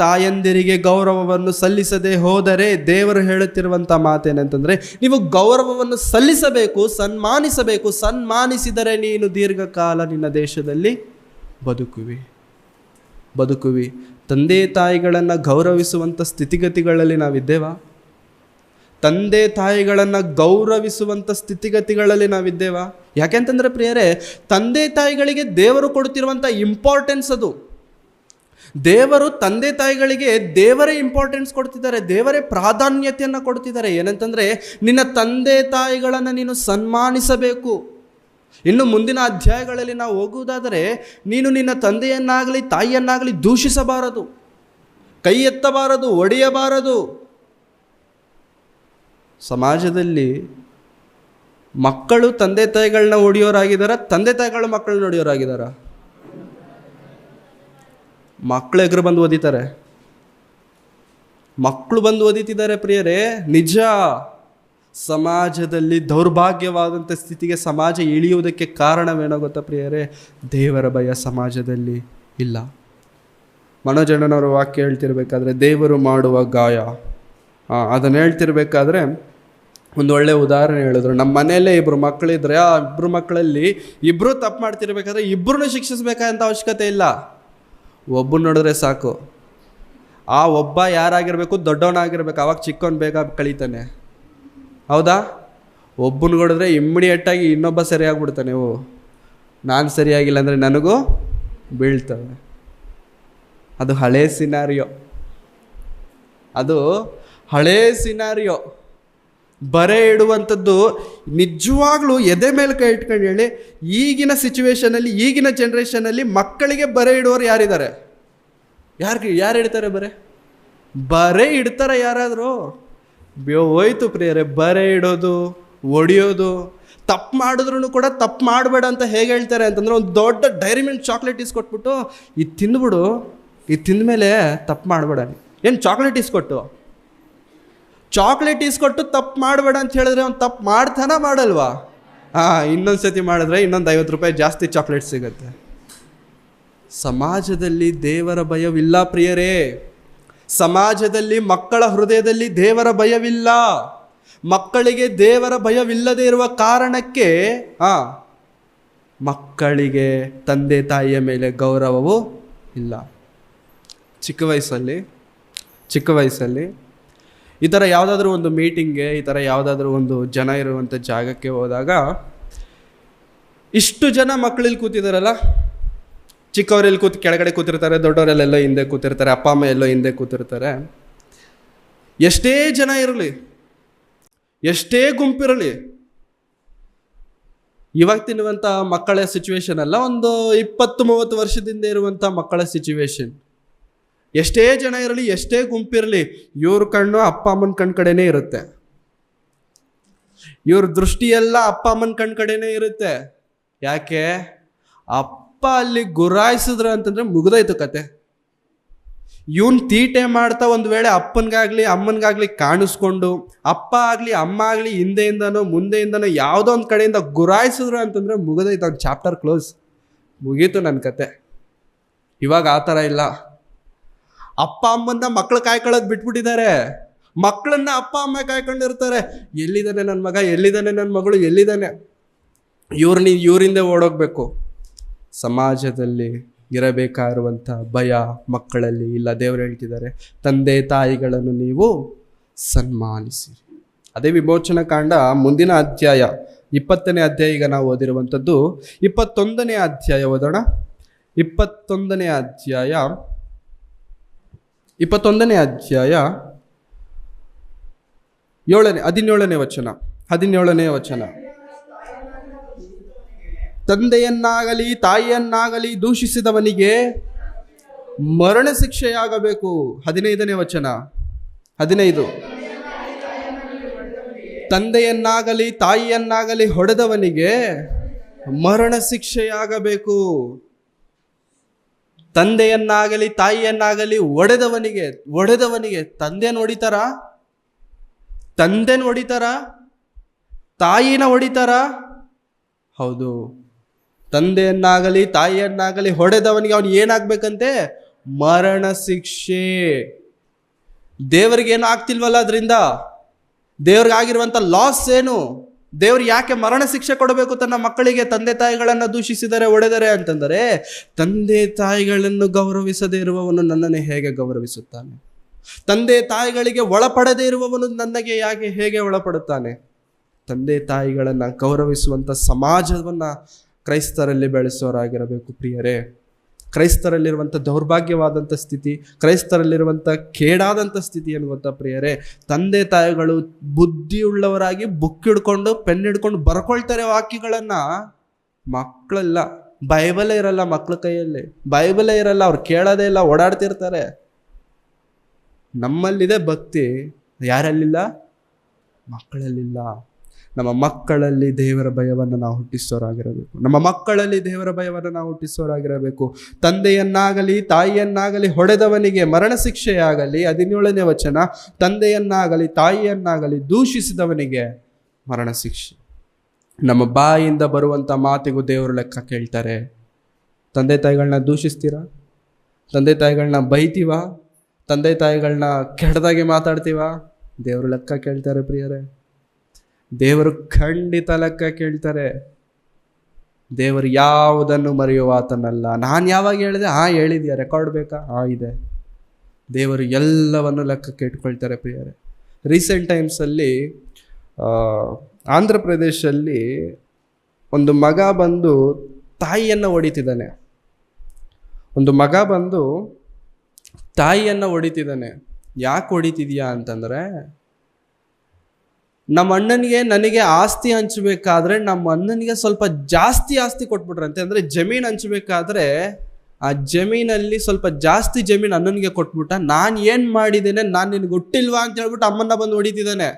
ತಾಯಂದಿರಿಗೆ ಗೌರವವನ್ನು ಸಲ್ಲಿಸದೆ ಹೋದರೆ ದೇವರು ಹೇಳುತ್ತಿರುವಂಥ ಮಾತೇನಂತಂದರೆ, ನೀವು ಗೌರವವನ್ನು ಸಲ್ಲಿಸಬೇಕು, ಸನ್ಮಾನಿಸಬೇಕು. ಸನ್ಮಾನಿಸಿದರೆ ನೀನು ದೀರ್ಘಕಾಲ ನಿನ್ನ ದೇಶದಲ್ಲಿ ಬದುಕುವಿ. ತಂದೆ ತಾಯಿಗಳನ್ನು ಗೌರವಿಸುವಂಥ ಸ್ಥಿತಿಗತಿಗಳಲ್ಲಿ ನಾವಿದ್ದೇವಾ? ತಂದೆ ತಾಯಿಗಳನ್ನು ಗೌರವಿಸುವಂಥ ಸ್ಥಿತಿಗತಿಗಳಲ್ಲಿ ನಾವಿದ್ದೇವಾ? ಯಾಕೆಂತಂದರೆ ಪ್ರಿಯರೇ, ತಂದೆ ತಾಯಿಗಳಿಗೆ ದೇವರು ಕೊಡ್ತಿರುವಂಥ ಇಂಪಾರ್ಟೆನ್ಸ್ ಅದು. ದೇವರು ತಂದೆ ತಾಯಿಗಳಿಗೆ ದೇವರೇ ಇಂಪಾರ್ಟೆನ್ಸ್ ಕೊಡ್ತಿದ್ದಾರೆ, ದೇವರೇ ಪ್ರಾಧಾನ್ಯತೆಯನ್ನು ಕೊಡ್ತಿದ್ದಾರೆ. ಏನಂತಂದರೆ, ನಿನ್ನ ತಂದೆ ತಾಯಿಗಳನ್ನು ನೀನು ಸನ್ಮಾನಿಸಬೇಕು. ಇನ್ನು ಮುಂದಿನ ಅಧ್ಯಾಯಗಳಲ್ಲಿ ನಾವು ಹೋಗುವುದಾದರೆ, ನೀನು ನಿನ್ನ ತಂದೆಯನ್ನಾಗಲಿ ತಾಯಿಯನ್ನಾಗಲಿ ದೂಷಿಸಬಾರದು, ಕೈ ಎತ್ತಬಾರದು, ಒಡೆಯಬಾರದು. ಸಮಾಜದಲ್ಲಿ ಮಕ್ಕಳು ತಂದೆ ತಾಯಿಗಳನ್ನ ಹೊಡೆಯೋರಾಗಿದ್ದಾರ, ತಂದೆ ತಾಯಿಗಳು ಮಕ್ಕಳನ್ನ ಹೊಡೆಯೋರಾಗಿದ್ದಾರ? ಮಕ್ಕಳು ಎದುರು ಬಂದು ಓದಿತಾರೆ, ಮಕ್ಕಳು ಬಂದು ಓದಿತಿದ್ದಾರೆ ಪ್ರಿಯರೇ. ನಿಜ, ಸಮಾಜದಲ್ಲಿ ದೌರ್ಭಾಗ್ಯವಾದಂಥ ಸ್ಥಿತಿಗೆ ಸಮಾಜ ಇಳಿಯುವುದಕ್ಕೆ ಕಾರಣವೇನೋ ಗೊತ್ತಾ ಪ್ರಿಯರೇ? ದೇವರ ಭಯ ಸಮಾಜದಲ್ಲಿ ಇಲ್ಲ. ಮನೋಜಣ್ಣನವರ ವಾಕ್ಯ ಹೇಳ್ತಿರ್ಬೇಕಾದ್ರೆ, ದೇವರು ಮಾಡುವ ಗಾಯ, ಅದನ್ನು ಹೇಳ್ತಿರ್ಬೇಕಾದ್ರೆ ಒಂದು ಒಳ್ಳೆಯ ಉದಾಹರಣೆ ಹೇಳಿದ್ರು. ನಮ್ಮ ಮನೆಯಲ್ಲೇ ಇಬ್ಬರು ಮಕ್ಕಳಿದ್ರೆ, ಆ ಇಬ್ಬರು ಮಕ್ಕಳಲ್ಲಿ ಇಬ್ಬರು ತಪ್ಪು ಮಾಡ್ತಿರ್ಬೇಕಾದ್ರೆ ಇಬ್ಬರನ್ನೂ ಶಿಕ್ಷಿಸಬೇಕಾದಂಥ ಅವಶ್ಯಕತೆ ಇಲ್ಲ. ಒಬ್ಬನ ನೋಡಿದ್ರೆ ಸಾಕು. ಆ ಒಬ್ಬ ಯಾರಾಗಿರ್ಬೇಕು? ದೊಡ್ಡವನಾಗಿರ್ಬೇಕು. ಅವಾಗ ಚಿಕ್ಕವನು ಬೇಗ ಕಳೀತಾನೆ, ಹೌದಾ? ಒಬ್ಬನ ನೋಡಿದ್ರೆ ಇಮ್ಮಿಡಿಯೇಟಾಗಿ ಇನ್ನೊಬ್ಬ ಸರಿಯಾಗ್ಬಿಡ್ತಾನೆ. ನಾನು ಸರಿಯಾಗಿಲ್ಲ ಅಂದರೆ ನನಗೂ ಬೀಳ್ತವೆ. ಅದು ಹಳೇ ಸಿನಾರಿಯೋ. ಬರೆ ಇಡುವಂಥದ್ದು ನಿಜವಾಗ್ಲೂ ಎದೆ ಮೇಲೆ ಕೈ ಇಟ್ಕೊಂಡು ಹೇಳಿ, ಈಗಿನ ಸಿಚುವೇಶನಲ್ಲಿ, ಈಗಿನ ಜನ್ರೇಷನಲ್ಲಿ ಮಕ್ಕಳಿಗೆ ಬರೆ ಇಡುವವರು ಯಾರಿದ್ದಾರೆ? ಯಾರು ಇಡ್ತಾರೆ ಬರೆ ಇಡ್ತಾರೆ ಯಾರಾದರೂ? ಹೋಯ್ತು ಪ್ರಿಯರೇ. ಬರೆ ಇಡೋದು, ಒಡೆಯೋದು, ತಪ್ಪು ಮಾಡಿದ್ರು ಕೂಡ ತಪ್ಪು ಮಾಡಬೇಡ ಅಂತ ಹೇಗೆ ಹೇಳ್ತಾರೆ ಅಂತಂದರೆ, ಒಂದು ದೊಡ್ಡ ಡೈರಿ ಮಿಲ್ಕ್ ಚಾಕ್ಲೇಟ್ ಇಸ್ಕೊಟ್ಬಿಟ್ಟು, ಇದು ತಿಂದ್ಬಿಡು, ಇದು ತಿಂದಮೇಲೆ ತಪ್ಪು ಮಾಡಬೇಡ. ಏನು ಚಾಕ್ಲೇಟ್ ಇಸ್ಕೊಟ್ಟು ತಪ್ಪು ಮಾಡಬೇಡ ಅಂತ ಹೇಳಿದ್ರೆ ಅವ್ನು ತಪ್ಪು ಮಾಡಲ್ವಾ? ಇನ್ನೊಂದು ಸತಿ ಮಾಡಿದ್ರೆ ಇನ್ನೊಂದು 50 ರೂಪಾಯಿ ಜಾಸ್ತಿ ಚಾಕ್ಲೇಟ್ ಸಿಗುತ್ತೆ. ಸಮಾಜದಲ್ಲಿ ದೇವರ ಭಯವಿಲ್ಲ ಪ್ರಿಯರೇ. ಸಮಾಜದಲ್ಲಿ ಮಕ್ಕಳ ಹೃದಯದಲ್ಲಿ ದೇವರ ಭಯವಿಲ್ಲ. ಮಕ್ಕಳಿಗೆ ದೇವರ ಭಯವಿಲ್ಲದೆ ಇರುವ ಕಾರಣಕ್ಕೆ ಮಕ್ಕಳಿಗೆ ತಂದೆ ತಾಯಿಯ ಮೇಲೆ ಗೌರವವೂ ಇಲ್ಲ. ಚಿಕ್ಕ ವಯಸ್ಸಲ್ಲಿ ಈ ಥರ ಯಾವುದಾದ್ರೂ ಒಂದು ಮೀಟಿಂಗ್ಗೆ, ಈ ಥರ ಯಾವುದಾದ್ರೂ ಒಂದು ಜನ ಇರುವಂಥ ಜಾಗಕ್ಕೆ ಹೋದಾಗ, ಇಷ್ಟು ಜನ ಮಕ್ಕಳಲ್ಲಿ ಕೂತಿದ್ದಾರಲ್ಲ, ಚಿಕ್ಕವರೆಲ್ಲಿ ಕೆಳಗಡೆ ಕೂತಿರ್ತಾರೆ, ದೊಡ್ಡವರೆಲ್ಲೆಲ್ಲೋ ಹಿಂದೆ ಕೂತಿರ್ತಾರೆ, ಅಪ್ಪ ಅಮ್ಮ ಎಲ್ಲೋ ಹಿಂದೆ ಕೂತಿರ್ತಾರೆ. ಎಷ್ಟೇ ಜನ ಇರಲಿ, ಎಷ್ಟೇ ಗುಂಪಿರಲಿ, ಇವತ್ತಿರುವಂಥ ಮಕ್ಕಳ ಸಿಚುವೇಶನ್ ಅಲ್ಲ, ಒಂದು 20-30 ವರ್ಷದಿಂದ ಇರುವಂಥ ಮಕ್ಕಳ ಸಿಚುವೇಶನ್. ಎಷ್ಟೇ ಜನ ಇರಲಿ, ಎಷ್ಟೇ ಗುಂಪಿರಲಿ, ಇವ್ರ ಕಣ್ಣು ಅಪ್ಪ ಅಮ್ಮನ ಕಣ್ ಕಡೆನೇ ಇರುತ್ತೆ. ಇವ್ರ ದೃಷ್ಟಿಯೆಲ್ಲ ಅಪ್ಪ ಅಮ್ಮನ ಕಣ್ ಕಡೆನೇ ಇರುತ್ತೆ. ಯಾಕೆ? ಅಪ್ಪ ಅಲ್ಲಿ ಗುರಾಯಿಸಿದ್ರ ಅಂತಂದ್ರೆ ಮುಗಿದೋಯ್ತು ಕತೆ. ಇವನ್ ತೀಟೆ ಮಾಡ್ತಾ ಒಂದು ವೇಳೆ ಅಪ್ಪನಿಗಾಗ್ಲಿ ಅಮ್ಮನಿಗಾಗ್ಲಿ ಕಾಣಿಸ್ಕೊಂಡು, ಅಪ್ಪ ಆಗಲಿ ಅಮ್ಮ ಆಗಲಿ ಹಿಂದೆಯಿಂದನೋ ಮುಂದೆಯಿಂದನೋ ಯಾವುದೋ ಒಂದು ಕಡೆಯಿಂದ ಗುರಾಯಿಸಿದ್ರು ಅಂತಂದ್ರೆ ಮುಗಿದೋಯ್ತು, ಅವ್ನ ಚಾಪ್ಟರ್ ಕ್ಲೋಸ್, ಮುಗೀತು ನನ್ನ ಕತೆ. ಇವಾಗ ಆ ಥರ ಇಲ್ಲ. ಅಪ್ಪ ಅಮ್ಮನ್ನ ಮಕ್ಕಳು ಕಾಯ್ಕೊಳ್ಳೋದು ಬಿಟ್ಬಿಟ್ಟಿದ್ದಾರೆ, ಮಕ್ಕಳನ್ನ ಅಪ್ಪ ಅಮ್ಮ ಕಾಯ್ಕೊಂಡಿರ್ತಾರೆ. ಎಲ್ಲಿದ್ದಾನೆ ನನ್ನ ಮಗ, ಎಲ್ಲಿದ್ದಾನೆ ನನ್ನ ಮಗಳು, ಎಲ್ಲಿದ್ದಾನೆ? ಇವರಿಂದ ಓಡೋಗ್ಬೇಕು. ಸಮಾಜದಲ್ಲಿ ಇರಬೇಕಾಗಿರುವಂಥ ಭಯ ಮಕ್ಕಳಲ್ಲಿ ಇಲ್ಲ. ದೇವರು ಹೇಳ್ತಿದ್ದಾರೆ, ತಂದೆ ತಾಯಿಗಳನ್ನು ನೀವು ಸನ್ಮಾನಿಸಿರಿ. ಅದೇ ವಿಮೋಚನಾ ಕಾಂಡ ಮುಂದಿನ ಅಧ್ಯಾಯ 20ನೇ ಅಧ್ಯಾಯ. ಈಗ ನಾವು ಓದಿರುವಂಥದ್ದು 21ನೇ ಅಧ್ಯಾಯ ಓದೋಣ. 21ನೇ ಅಧ್ಯಾಯ 17ನೇ ವಚನ. ತಂದೆಯನ್ನಾಗಲಿ ತಾಯಿಯನ್ನಾಗಲಿ ದೂಷಿಸಿದವನಿಗೆ ಮರಣ ಶಿಕ್ಷೆಯಾಗಬೇಕು. 15ನೇ ವಚನ. 15. ತಂದೆಯನ್ನಾಗಲಿ ತಾಯಿಯನ್ನಾಗಲಿ ಹೊಡೆದವನಿಗೆ ಮರಣ ಶಿಕ್ಷೆಯಾಗಬೇಕು. ತಂದೆಯನ್ನಾಗಲಿ ತಾಯಿಯನ್ನಾಗಲಿ ಹೊಡೆದವನಿಗೆ ತಂದೆನ ಹೊಡಿತಾರ? ತಾಯಿನ ಹೊಡಿತಾರ? ಹೌದು. ತಂದೆಯನ್ನಾಗಲಿ ತಾಯಿಯನ್ನಾಗಲಿ ಹೊಡೆದವನಿಗೆ ಅವನು ಏನಾಗ್ಬೇಕಂತೆ? ಮರಣ ಶಿಕ್ಷೆ. ದೇವರಿಗೇನು ಆಗ್ತಿಲ್ವಲ್ಲ ಅದರಿಂದ? ದೇವ್ರಿಗಾಗಿರುವಂಥ ಲಾಸ್ ಏನು? ದೇವರು ಯಾಕೆ ಮರಣ ಶಿಕ್ಷೆ ಕೊಡಬೇಕು ತನ್ನ ಮಕ್ಕಳಿಗೆ? ತಂದೆ ತಾಯಿಗಳನ್ನು ದೂಷಿಸಿದರೆ, ಹೊಡೆದರೆ ಅಂತಂದರೆ, ತಂದೆ ತಾಯಿಗಳನ್ನು ಗೌರವಿಸದೇ ಇರುವವನು ನನ್ನನ್ನು ಹೇಗೆ ಗೌರವಿಸುತ್ತಾನೆ? ತಂದೆ ತಾಯಿಗಳಿಗೆ ಒಳಪಡದೇ ಇರುವವನು ನನಗೆ ಹೇಗೆ ಒಳಪಡುತ್ತಾನೆ? ತಂದೆ ತಾಯಿಗಳನ್ನು ಗೌರವಿಸುವಂಥ ಸಮಾಜವನ್ನು ಕ್ರೈಸ್ತರಲ್ಲಿ ಬೆಳೆಸೋರಾಗಿರಬೇಕು ಪ್ರಿಯರೇ. ಕ್ರೈಸ್ತರಲ್ಲಿರುವಂಥ ದೌರ್ಭಾಗ್ಯವಾದಂಥ ಸ್ಥಿತಿ, ಕ್ರೈಸ್ತರಲ್ಲಿರುವಂಥ ಕೇಡಾದಂಥ ಸ್ಥಿತಿ ಏನು ಗೊತ್ತಾ ಪ್ರಿಯರೇ? ತಂದೆ ತಾಯಿಗಳು ಬುದ್ಧಿಯುಳ್ಳವರಾಗಿ ಬುಕ್ ಹಿಡ್ಕೊಂಡು ಪೆನ್ ಹಿಡ್ಕೊಂಡು ಬರ್ಕೊಳ್ತಾರೆ ವಾಕ್ಯಗಳನ್ನು. ಮಕ್ಕಳೆಲ್ಲ ಬೈಬಲೇ ಇರಲ್ಲ ಮಕ್ಕಳ ಕೈಯಲ್ಲಿ, ಬೈಬಲೇ ಇರಲ್ಲ, ಅವ್ರು ಕೇಳೋದೇ ಇಲ್ಲ, ಓಡಾಡ್ತಿರ್ತಾರೆ. ನಮ್ಮಲ್ಲಿದೆ ಭಕ್ತಿ, ಯಾರಲ್ಲಿಲ್ಲ? ಮಕ್ಕಳಲ್ಲಿಲ್ಲ. ನಮ್ಮ ಮಕ್ಕಳಲ್ಲಿ ದೇವರ ಭಯವನ್ನು ನಾವು ಹುಟ್ಟಿಸೋರಾಗಿರಬೇಕು. ನಮ್ಮ ಮಕ್ಕಳಲ್ಲಿ ದೇವರ ಭಯವನ್ನು ನಾವು ಹುಟ್ಟಿಸೋರಾಗಿರಬೇಕು. ತಂದೆಯನ್ನಾಗಲಿ ತಾಯಿಯನ್ನಾಗಲಿ ಹೊಡೆದವನಿಗೆ ಮರಣ ಶಿಕ್ಷೆಯಾಗಲಿ, 17ನೇ ವಚನ, ತಂದೆಯನ್ನಾಗಲಿ ತಾಯಿಯನ್ನಾಗಲಿ ದೂಷಿಸಿದವನಿಗೆ ಮರಣ ಶಿಕ್ಷೆ. ನಮ್ಮ ಬಾಯಿಂದ ಬರುವಂಥ ಮಾತಿಗೂ ದೇವರು ಲೆಕ್ಕ ಕೇಳ್ತಾರೆ. ತಂದೆ ತಾಯಿಗಳನ್ನ ದೂಷಿಸ್ತೀರಾ? ತಂದೆ ತಾಯಿಗಳನ್ನ ಬೈತೀವ? ತಂದೆ ತಾಯಿಗಳನ್ನ ಕೆಟ್ಟದಾಗಿ ಮಾತಾಡ್ತೀವ? ದೇವರು ಲೆಕ್ಕ ಕೇಳ್ತಾರೆ ಪ್ರಿಯರೇ. ದೇವರು ಖಂಡಿತ ಲೆಕ್ಕ ಕೇಳ್ತಾರೆ. ದೇವರು ಯಾವುದನ್ನು ಮರೆಯುವ ಆತನಲ್ಲ. ನಾನು ಯಾವಾಗ ಹೇಳಿದೆ? ಹೇಳಿದ್ಯಾ? ರೆಕಾರ್ಡ್ ಬೇಕಾ? ಇದೆ. ದೇವರು ಎಲ್ಲವನ್ನು ಲೆಕ್ಕಕ್ಕೆ ಇಟ್ಕೊಳ್ತಾರೆ ಪ್ರಿಯರೇ. ರೀಸೆಂಟ್ ಟೈಮ್ಸಲ್ಲಿ ಆಂಧ್ರ ಪ್ರದೇಶಲ್ಲಿ ಒಂದು ಮಗ ಬಂದು ತಾಯಿಯನ್ನು ಹೊಡಿತಿದ್ದಾನೆ. ಹೊಡಿತಿದ್ದಾನೆ. ಯಾಕೆ ಹೊಡಿತಿದ್ಯಾ ಅಂತಂದರೆ, ನಮ್ಮ ಅಣ್ಣನಿಗೆ ನನಗೆ ಆಸ್ತಿ ಹಂಚಬೇಕಾದ್ರೆ ನಮ್ಮ ಅಣ್ಣನಿಗೆ ಸ್ವಲ್ಪ ಜಾಸ್ತಿ ಆಸ್ತಿ ಕೊಟ್ಬಿಟ್ರಂತೆ. ಅಂದರೆ ಜಮೀನು ಹಂಚಬೇಕಾದ್ರೆ ಆ ಜಮೀನಲ್ಲಿ ಸ್ವಲ್ಪ ಜಾಸ್ತಿ ಜಮೀನು ಅಣ್ಣನಿಗೆ ಕೊಟ್ಬಿಟ್ಟ. ನಾನು ಏನು ಮಾಡಿದ್ದೇನೆ, ನಾನು ನಿನಗೆ ಗೊತ್ತಿಲ್ವಾ ಅಂತ ಹೇಳ್ಬಿಟ್ಟು ಅಮ್ಮನ್ನ ಬಂದು ಹೊಡಿತಿದ್ದಾನೆ.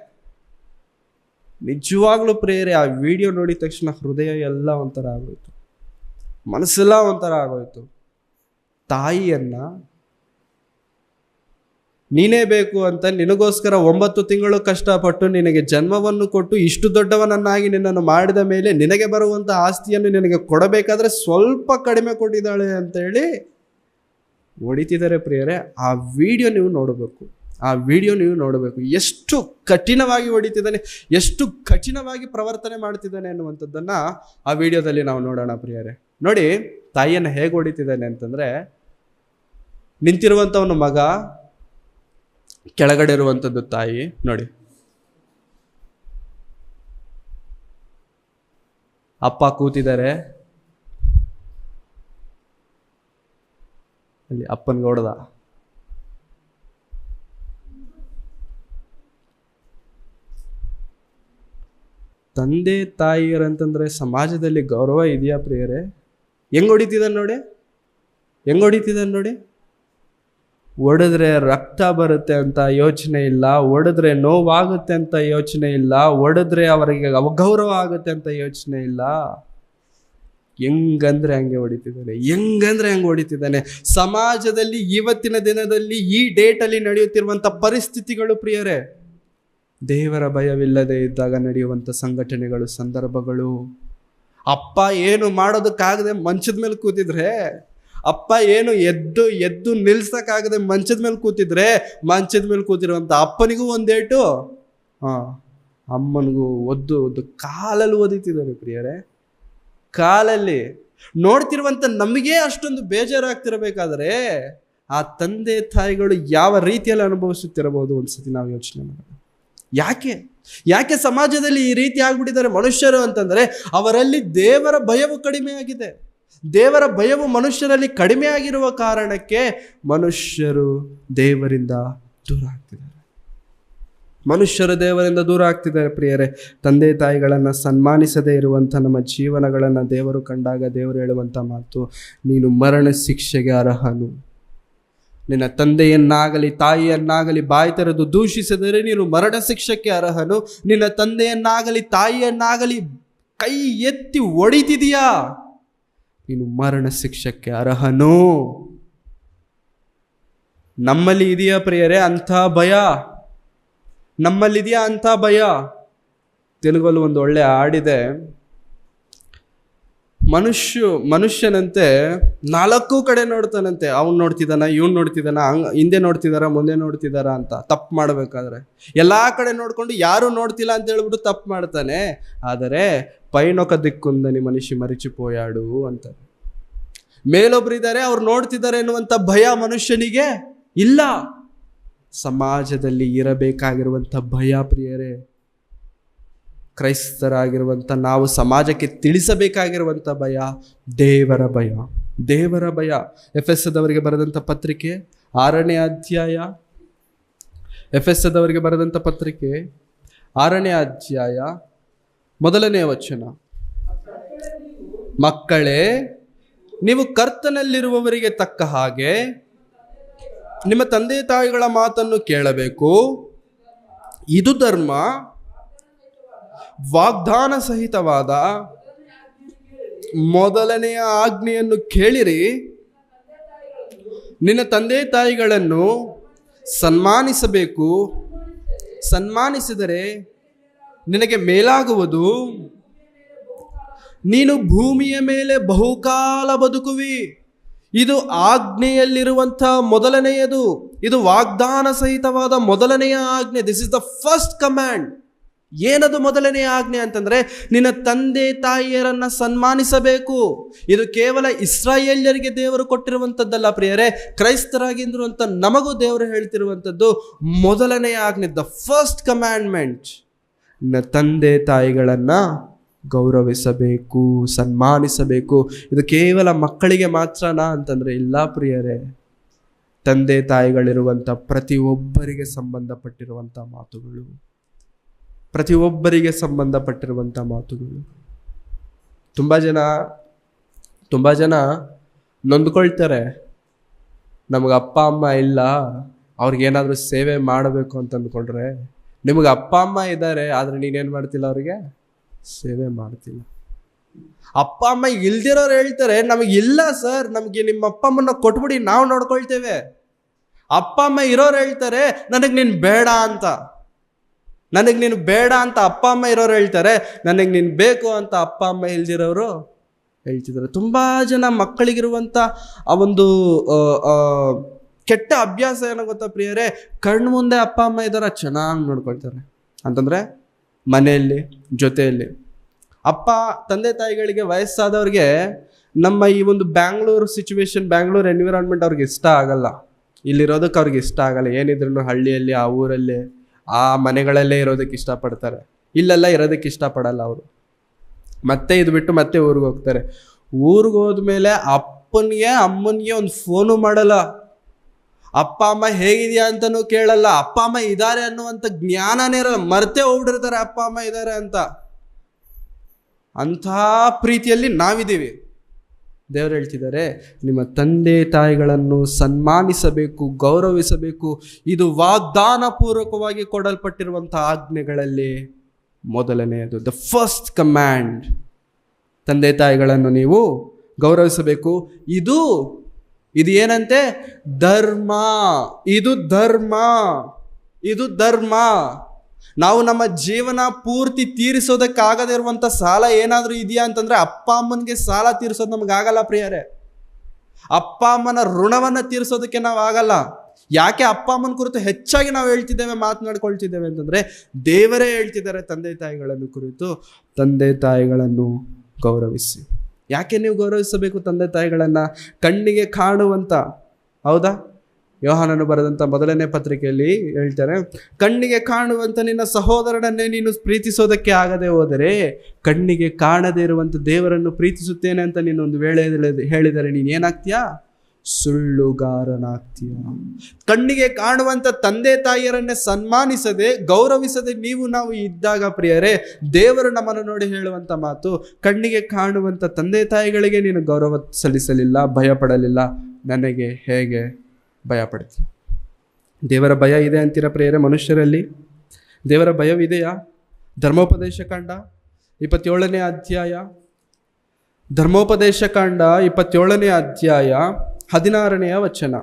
ನಿಜವಾಗ್ಲೂ ಪ್ರೇರೆ, ಆ ವಿಡಿಯೋ ನೋಡಿದ ತಕ್ಷಣ ಹೃದಯ ಎಲ್ಲ ಒಂಥರ ಆಗೋಯ್ತು, ಮನಸ್ಸೆಲ್ಲ ಒಂಥರ ಆಗೋಯ್ತು. ತಾಯಿಯನ್ನ ನೀನೇ ಬೇಕು ಅಂತ ನಿನಗೋಸ್ಕರ 9 ತಿಂಗಳು ಕಷ್ಟಪಟ್ಟು ನಿನಗೆ ಜನ್ಮವನ್ನು ಕೊಟ್ಟು ಇಷ್ಟು ದೊಡ್ಡವನನ್ನಾಗಿ ನಿನ್ನನ್ನು ಮಾಡಿದ ಮೇಲೆ ನಿನಗೆ ಬರುವಂಥ ಆಸ್ತಿಯನ್ನು ನಿನಗೆ ಕೊಡಬೇಕಾದ್ರೆ ಸ್ವಲ್ಪ ಕಡಿಮೆ ಕೊಟ್ಟಿದ್ದಾಳೆ ಅಂತೇಳಿ ಹೊಡಿತಿದ್ದಾರೆ ಪ್ರಿಯರೇ. ಆ ವಿಡಿಯೋ ನೀವು ನೋಡಬೇಕು. ಎಷ್ಟು ಕಠಿಣವಾಗಿ ಹೊಡಿತಿದ್ದಾನೆ, ಎಷ್ಟು ಕಠಿಣವಾಗಿ ಪ್ರವರ್ತನೆ ಮಾಡ್ತಿದ್ದಾನೆ ಅನ್ನುವಂಥದ್ದನ್ನು ಆ ವಿಡಿಯೋದಲ್ಲಿ ನಾವು ನೋಡೋಣ ಪ್ರಿಯರೇ. ನೋಡಿ ತಾಯಿಯನ್ನು ಹೇಗೆ ಹೊಡಿತಿದ್ದಾನೆ ಅಂತಂದರೆ, ನಿಂತಿರುವಂಥವನು ಮಗ, ಕೆಳಗಡೆ ಇರುವಂಥದ್ದು ತಾಯಿ. ನೋಡಿ, ಅಪ್ಪ ಕೂತಿದ್ದಾರೆ, ಅಲ್ಲಿ ಅಪ್ಪನಿಗೆ ಹೊಡೆದ. ತಂದೆ ತಾಯಿಯರಂತಂದ್ರೆ ಸಮಾಜದಲ್ಲಿ ಗೌರವ ಇದೆಯಾ ಪ್ರಿಯರೇ? ಹೆಂಗ್ ಹೊಡಿತಿದ್ದಾನೆ ನೋಡಿ. ಹೊಡೆದ್ರೆ ರಕ್ತ ಬರುತ್ತೆ ಅಂತ ಯೋಚನೆ ಇಲ್ಲ, ಹೊಡೆದ್ರೆ ನೋವಾಗುತ್ತೆ ಅಂತ ಯೋಚನೆ ಇಲ್ಲ, ಹೊಡೆದ್ರೆ ಅವರಿಗೆ ಅವಗೌರವ ಆಗುತ್ತೆ ಅಂತ ಯೋಚನೆ ಇಲ್ಲ. ಹೆಂಗಂದ್ರೆ ಹಂಗೆ ಹೊಡಿತಿದ್ದಾನೆ. ಸಮಾಜದಲ್ಲಿ ಇವತ್ತಿನ ದಿನದಲ್ಲಿ ಈ ಡೇಟಲ್ಲಿ ನಡೆಯುತ್ತಿರುವಂಥ ಪರಿಸ್ಥಿತಿಗಳು ಪ್ರಿಯರೇ, ದೇವರ ಭಯವಿಲ್ಲದೆ ಇದ್ದಾಗ ನಡೆಯುವಂಥ ಸಂಘಟನೆಗಳು, ಸಂದರ್ಭಗಳು. ಅಪ್ಪ ಏನು ಮಾಡೋದಕ್ಕಾಗದೆ ಮಂಚದ ಮೇಲೆ ಕೂತಿದ್ರೆ, ಅಪ್ಪ ಏನು ಎದ್ದು ನಿಲ್ಸಕ್ಕಾಗದೆ ಮಂಚದ ಮೇಲೆ ಕೂತಿರುವಂಥ ಅಪ್ಪನಿಗೂ ಒಂದೇಟು, ಅಮ್ಮನಿಗೂ ಒದ್ದು ಕಾಲಲ್ಲಿ ಓದಿತಿದ್ದಾರೆ ಪ್ರಿಯರೇ. ಕಾಲಲ್ಲಿ ನೋಡ್ತಿರುವಂಥ ನಮಗೆ ಅಷ್ಟೊಂದು ಬೇಜಾರಾಗ್ತಿರಬೇಕಾದ್ರೆ ಆ ತಂದೆ ತಾಯಿಗಳು ಯಾವ ರೀತಿಯಲ್ಲಿ ಅನುಭವಿಸುತ್ತಿರಬಹುದು ಒಂದ್ಸತಿ ನಾವು ಯೋಚನೆ ಮಾಡೋಣ. ಯಾಕೆ ಸಮಾಜದಲ್ಲಿ ಈ ರೀತಿ ಆಗ್ಬಿಟ್ಟಿದ್ದಾರೆ ಮನುಷ್ಯರು ಅಂತಂದರೆ, ಅವರಲ್ಲಿ ದೇವರ ಭಯವು ಕಡಿಮೆಯಾಗಿದೆ. ದೇವರ ಭಯವು ಮನುಷ್ಯರಲ್ಲಿ ಕಡಿಮೆ ಆಗಿರುವ ಕಾರಣಕ್ಕೆ ಮನುಷ್ಯರು ದೇವರಿಂದ ದೂರ ಆಗ್ತಿದ್ದಾರೆ ಪ್ರಿಯರೇ. ತಂದೆ ತಾಯಿಗಳನ್ನು ಸನ್ಮಾನಿಸದೇ ಇರುವಂಥ ನಮ್ಮ ಜೀವನಗಳನ್ನು ದೇವರು ಕಂಡಾಗ ದೇವರು ಹೇಳುವಂಥ ಮಾತು, ನೀನು ಮರಣ ಶಿಕ್ಷೆಗೆ ಅರ್ಹನು. ನಿನ್ನ ತಂದೆಯನ್ನಾಗಲಿ ತಾಯಿಯನ್ನಾಗಲಿ ಬಾಯಿ ತೆರೆದು ದೂಷಿಸಿದರೆ ನೀನು ಮರಣ ಶಿಕ್ಷೆಗೆ ಅರ್ಹನು. ನಿನ್ನ ತಂದೆಯನ್ನಾಗಲಿ ತಾಯಿಯನ್ನಾಗಲಿ ಕೈ ಎತ್ತಿ ಹೊಡಿತಿದೀಯಾ, ನೀನು ಮರಣ ಶಿಕ್ಷೆಗೆ ಅರ್ಹನು. ನಮ್ಮಲ್ಲಿ ಇದೆಯಾ ಪ್ರಿಯರೇ ಅಂಥ ಭಯ? ನಮ್ಮಲ್ಲಿದೆಯಾ ಅಂಥ ಭಯ? ತೆಲುಗಲ್ಲಿ ಒಂದು ಒಳ್ಳೆ ಹಾಡಿದೆ, ಮನುಷ್ಯನಂತೆ 4 ಕಡೆ ನೋಡ್ತಾನಂತೆ. ಅವ್ನು ನೋಡ್ತಿದ್ದಾನ, ಇವ್ನು ನೋಡ್ತಿದ್ದಾನ, ಹಿಂದೆ ನೋಡ್ತಿದಾರ, ಮುಂದೆ ನೋಡ್ತಿದಾರ ಅಂತ. ತಪ್ಪು ಮಾಡಬೇಕಾದ್ರೆ ಎಲ್ಲಾ ಕಡೆ ನೋಡ್ಕೊಂಡು ಯಾರು ನೋಡ್ತಿಲ್ಲ ಅಂತ ಹೇಳ್ಬಿಟ್ಟು ತಪ್ಪು ಮಾಡ್ತಾನೆ. ಆದರೆ ಪೈನೊಕ ದಿಕ್ಕುಂదని ಮನುಷ್ಯ ಮರಿಚಿಪೋಯಾಡು ಅಂತ. ಮೇಲೊಬ್ರಿದ್ದಾರೆ, ಅವ್ರು ನೋಡ್ತಿದ್ದಾರೆ ಎನ್ನುವಂತ ಭಯ ಮನುಷ್ಯನಿಗೆ ಇಲ್ಲ. ಸಮಾಜದಲ್ಲಿ ಇರಬೇಕಾಗಿರುವಂಥ ಭಯ ಪ್ರಿಯರೇ, ಕ್ರೈಸ್ತರಾಗಿರುವಂಥ ನಾವು ಸಮಾಜಕ್ಕೆ ತಿಳಿಸಬೇಕಾಗಿರುವಂಥ ಭಯ ದೇವರ ಭಯ. ದೇವರ ಭಯ. ಎಫೆಸದವರಿಗೆ ಬರೆದಂಥ ಪತ್ರಿಕೆ 6ನೇ ಅಧ್ಯಾಯ, ಎಫೆಸದವರಿಗೆ ಬರೆದಂಥ ಪತ್ರಿಕೆ 6ನೇ ಅಧ್ಯಾಯ 1ನೇ ವಚನ. ಮಕ್ಕಳೇ, ನೀವು ಕರ್ತನಲ್ಲಿರುವವರಿಗೆ ತಕ್ಕ ಹಾಗೆ ನಿಮ್ಮ ತಂದೆ ತಾಯಿಗಳ ಮಾತನ್ನು ಕೇಳಬೇಕು. ಇದು ಧರ್ಮ. ವಾಗ್ದಾನ ಸಹಿತವಾದ ಮೊದಲನೆಯ ಆಜ್ಞೆಯನ್ನು ಕೇಳಿರಿ. ನಿನ್ನ ತಂದೆ ತಾಯಿಗಳನ್ನು ಸನ್ಮಾನಿಸಬೇಕು. ಸನ್ಮಾನಿಸಿದರೆ ನಿನಗೆ ಮೇಲಾಗುವುದು. ನೀನು ಭೂಮಿಯ ಮೇಲೆ ಬಹುಕಾಲ ಬದುಕುವಿ. ಇದು ಆಜ್ಞೆಯಲ್ಲಿರುವಂಥ ಮೊದಲನೆಯದು. ಇದು ವಾಗ್ದಾನ ಸಹಿತವಾದ ಮೊದಲನೆಯ ಆಜ್ಞೆ. This is the first command. ಏನದು ಮೊದಲನೆಯ ಆಜ್ಞೆ ಅಂತಂದ್ರೆ, ನಿನ್ನ ತಂದೆ ತಾಯಿಯರನ್ನ ಸನ್ಮಾನಿಸಬೇಕು. ಇದು ಕೇವಲ ಇಸ್ರಾಯೇಲ್ಯರಿಗೆ ದೇವರು ಕೊಟ್ಟಿರುವಂಥದ್ದಲ್ಲ ಪ್ರಿಯರೇ, ಕ್ರೈಸ್ತರಾಗಿರುವಂಥ ನಮಗೂ ದೇವರು ಹೇಳ್ತಿರುವಂಥದ್ದು ಮೊದಲನೆಯ ಆಜ್ಞೆ, ದ ಫಸ್ಟ್ ಕಮ್ಯಾಂಡ್ಮೆಂಟ್. ನಿನ್ನ ತಂದೆ ತಾಯಿಗಳನ್ನ ಗೌರವಿಸಬೇಕು, ಸನ್ಮಾನಿಸಬೇಕು. ಇದು ಕೇವಲ ಮಕ್ಕಳಿಗೆ ಮಾತ್ರನಾ ಅಂತಂದ್ರೆ ಇಲ್ಲ ಪ್ರಿಯರೇ, ತಂದೆ ತಾಯಿಗಳಿರುವಂಥ ಪ್ರತಿಯೊಬ್ಬರಿಗೆ ಸಂಬಂಧಪಟ್ಟಿರುವಂಥ ಮಾತುಗಳು, ಪ್ರತಿಯೊಬ್ಬರಿಗೆ ಸಂಬಂಧಪಟ್ಟಿರುವಂಥ ಮಾತುಗಳು. ತುಂಬ ಜನ ನೊಂದ್ಕೊಳ್ತಾರೆ, ನಮಗೆ ಅಪ್ಪ ಅಮ್ಮ ಇಲ್ಲ, ಅವ್ರಿಗೇನಾದರೂ ಸೇವೆ ಮಾಡಬೇಕು ಅಂತ ಅಂದ್ಕೊಂಡ್ರೆ. ನಿಮಗೆ ಅಪ್ಪ ಅಮ್ಮ ಇದ್ದಾರೆ, ಆದರೆ ನೀನೇನು ಮಾಡ್ತಿಲ್ಲ, ಅವ್ರಿಗೆ ಸೇವೆ ಮಾಡ್ತಿಲ್ಲ. ಅಪ್ಪ ಅಮ್ಮ ಇಲ್ದಿರೋರು ಹೇಳ್ತಾರೆ, ನಮಗಿಲ್ಲ ಸರ್, ನಮಗೆ ನಿಮ್ಮ ಅಪ್ಪ ಅಮ್ಮನ ಕೊಟ್ಬಿಡಿ, ನಾವು ನೋಡ್ಕೊಳ್ತೇವೆ. ಅಪ್ಪ ಅಮ್ಮ ಇರೋರು ಹೇಳ್ತಾರೆ, ನನಗೆ ನೀನು ಬೇಡ ಅಂತ. ನನಗೆ ನೀನು ಬೇಡ ಅಂತ ಅಪ್ಪ ಅಮ್ಮ ಇರೋರು ಹೇಳ್ತಾರೆ, ನನಗೆ ನೀನು ಬೇಕು ಅಂತ ಅಪ್ಪ ಅಮ್ಮ ಇಲ್ದಿರೋರು ಹೇಳ್ತಿದ್ದಾರೆ. ತುಂಬ ಜನ ಮಕ್ಕಳಿಗಿರುವಂಥ ಆ ಒಂದು ಕೆಟ್ಟ ಅಭ್ಯಾಸ ಏನೋ ಗೊತ್ತಾ ಪ್ರಿಯರೇ, ಕಣ್ಣು ಮುಂದೆ ಅಪ್ಪ ಅಮ್ಮ ಇದ್ದಾರ, ಚೆನ್ನಾಗಿ ನೋಡ್ಕೊಳ್ತಾರೆ ಅಂತಂದರೆ ಮನೆಯಲ್ಲಿ ಜೊತೆಯಲ್ಲಿ. ತಂದೆ ತಾಯಿಗಳಿಗೆ ವಯಸ್ಸಾದವ್ರಿಗೆ ನಮ್ಮ ಈ ಒಂದು ಬ್ಯಾಂಗ್ಳೂರು ಸಿಚುವೇಶನ್, ಬ್ಯಾಂಗ್ಳೂರು ಎನ್ವಿರಾನ್ಮೆಂಟ್ ಅವ್ರಿಗೆ ಇಷ್ಟ ಆಗಲ್ಲ. ಇಲ್ಲಿರೋದಕ್ಕೆ ಅವ್ರಿಗೆ ಇಷ್ಟ ಆಗಲ್ಲ. ಏನಿದ್ರು ಹಳ್ಳಿಯಲ್ಲಿ, ಆ ಊರಲ್ಲಿ, ಆ ಮನೆಗಳಲ್ಲೇ ಇರೋದಕ್ಕೆ ಇಷ್ಟಪಡ್ತಾರೆ. ಇಲ್ಲೆಲ್ಲ ಇರೋದಕ್ಕೆ ಇಷ್ಟಪಡಲ್ಲ ಅವರು. ಮತ್ತೆ ಇದು ಬಿಟ್ಟು ಮತ್ತೆ ಊರಿಗೆ ಹೋಗ್ತಾರೆ. ಊರಿಗೆ ಹೋದ್ಮೇಲೆ ಅಪ್ಪನಿಗೆ ಅಮ್ಮನಿಗೆ ಒಂದು ಫೋನು ಮಾಡಲ್ಲ, ಅಪ್ಪ ಅಮ್ಮ ಹೇಗಿದೆಯಾ ಅಂತನೂ ಕೇಳಲ್ಲ, ಅಪ್ಪ ಅಮ್ಮ ಇದ್ದಾರೆ ಅನ್ನುವಂಥ ಜ್ಞಾನನೇ ಇರಲ್ಲ, ಮರ್ತೇ ಹೋಗ್ಬಿಟ್ಟಿರ್ತಾರೆ ಅಪ್ಪ ಅಮ್ಮ ಇದ್ದಾರೆ ಅಂತ. ಅಂಥ ಪ್ರೀತಿಯಲ್ಲಿ ನಾವಿದ್ದೀವಿ. ದೇವರು ಹೇಳ್ತಿದ್ದಾರೆ, ನಿಮ್ಮ ತಂದೆ ತಾಯಿಗಳನ್ನು ಸನ್ಮಾನಿಸಬೇಕು, ಗೌರವಿಸಬೇಕು. ಇದು ವಾಗ್ದಾನ ಪೂರ್ವಕವಾಗಿ ಕೊಡಲ್ಪಟ್ಟಿರುವಂಥ ಆಜ್ಞೆಗಳಲ್ಲಿ ಮೊದಲನೆಯದು, ದ ಫಸ್ಟ್ ಕಮ್ಯಾಂಡ್. ತಂದೆ ತಾಯಿಗಳನ್ನು ನೀವು ಗೌರವಿಸಬೇಕು. ಇದು ಏನಂತೆ? ಧರ್ಮ. ಇದು ಧರ್ಮ. ನಾವು ನಮ್ಮ ಜೀವನ ಪೂರ್ತಿ ತೀರಿಸೋದಕ್ಕಾಗದೇ ಇರುವಂಥ ಸಾಲ ಏನಾದರೂ ಇದೆಯಾ ಅಂತಂದ್ರೆ, ಅಪ್ಪ ಅಮ್ಮನಿಗೆ ಸಾಲ ತೀರಿಸೋದು ನಮಗಾಗಲ್ಲ ಪ್ರಿಯರೇ. ಅಪ್ಪ ಅಮ್ಮನ ಋಣವನ್ನು ತೀರಿಸೋದಕ್ಕೆ ನಾವು ಆಗಲ್ಲ. ಯಾಕೆ ಅಪ್ಪ ಅಮ್ಮನ ಕುರಿತು ಹೆಚ್ಚಾಗಿ ನಾವು ಮಾತನಾಡ್ಕೊಳ್ತಿದ್ದೇವೆ ಅಂತಂದ್ರೆ, ದೇವರೇ ಹೇಳ್ತಿದ್ದಾರೆ ತಂದೆ ತಾಯಿಗಳನ್ನು ಕುರಿತು, ತಂದೆ ತಾಯಿಗಳನ್ನು ಗೌರವಿಸಿ. ಯಾಕೆ ನೀವು ಗೌರವಿಸಬೇಕು ತಂದೆ ತಾಯಿಗಳನ್ನು? ಕಣ್ಣಿಗೆ ಕಾಣುವಂಥ, ಹೌದಾ? ಯೋಹಾನನು ಬರೆದಂಥ 1ನೇ ಪತ್ರಿಕೆಯಲ್ಲಿ ಹೇಳ್ತಾರೆ, ಕಣ್ಣಿಗೆ ಕಾಣುವಂಥ ನಿನ್ನ ಸಹೋದರನನ್ನೇ ನೀನು ಪ್ರೀತಿಸೋದಕ್ಕೆ ಆಗದೆ ಹೋದರೆ, ಕಣ್ಣಿಗೆ ಕಾಣದೇ ಇರುವಂಥ ದೇವರನ್ನು ಪ್ರೀತಿಸುತ್ತೇನೆ ಅಂತ ನೀನು ಒಂದು ವೇಳೆ ಹೇಳಿದರೆ ನೀನು ಏನಾಗ್ತೀಯಾ? ಸುಳ್ಳುಗಾರನಾಗ್ತೀಯ. ಕಣ್ಣಿಗೆ ಕಾಣುವಂಥ ತಂದೆ ತಾಯಿಯರನ್ನೇ ಸನ್ಮಾನಿಸದೆ, ಗೌರವಿಸದೆ ನಾವು ಇದ್ದಾಗ ಪ್ರಿಯರೇ, ದೇವರು ನಮ್ಮನ್ನು ನೋಡಿ ಹೇಳುವಂಥ ಮಾತು, ಕಣ್ಣಿಗೆ ಕಾಣುವಂಥ ತಂದೆ ತಾಯಿಗಳಿಗೆ ನೀನು ಗೌರವ ಸಲ್ಲಿಸಲಿಲ್ಲ, ಭಯಪಡಲಿಲ್ಲ, ನನಗೆ ಹೇಗೆ ಭಯಪಡ್ತೀಯ? ದೇವರ ಭಯ ಇದೆ ಅಂತೀರ ಪ್ರಿಯರೇ ಮನುಷ್ಯರಲ್ಲಿ? ದೇವರ ಭಯವಿದೆಯಾ? ಧರ್ಮೋಪದೇಶ ಕಾಂಡ 27ನೇ ಅಧ್ಯಾಯ, ಧರ್ಮೋಪದೇಶ ಕಾಂಡ 27ನೇ ಅಧ್ಯಾಯ 16ನೇ ವಚನ.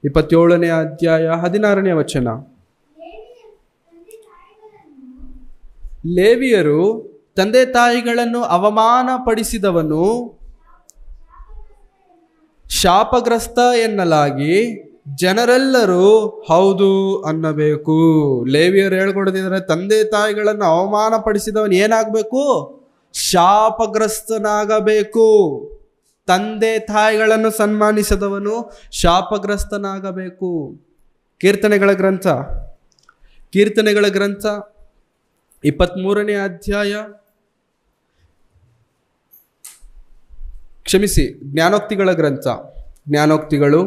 27ನೇ ಅಧ್ಯಾಯ 16ನೇ ವಚನ. ಲೇವಿಯರು ತಂದೆ ತಾಯಿಗಳನ್ನು ಅವಮಾನ ಪಡಿಸಿದವನು ಶಾಪಗ್ರಸ್ತ ಎನ್ನಲಾಗಿ ಜನರೆಲ್ಲರೂ ಹೌದು ಅನ್ನಬೇಕು. ಲೇವಿಯರು ಹೇಳ್ಕೊಡ್ತಿದ್ದಾರೆ, ತಂದೆ ತಾಯಿಗಳನ್ನು ಅವಮಾನ ಪಡಿಸಿದವನು ಏನಾಗಬೇಕು? ಶಾಪಗ್ರಸ್ತನಾಗಬೇಕು. ತಂದೆ ತಾಯಿಗಳನ್ನು ಸನ್ಮಾನಿಸಿದವನು ಶಾಪಗ್ರಸ್ತನಾಗಬೇಕು. ಕೀರ್ತನೆಗಳ ಗ್ರಂಥ 23ನೇ ಅಧ್ಯಾಯ, ಜ್ಞಾನೋಕ್ತಿಗಳ ಗ್ರಂಥ, ಜ್ಞಾನೋಕ್ತಿಗಳು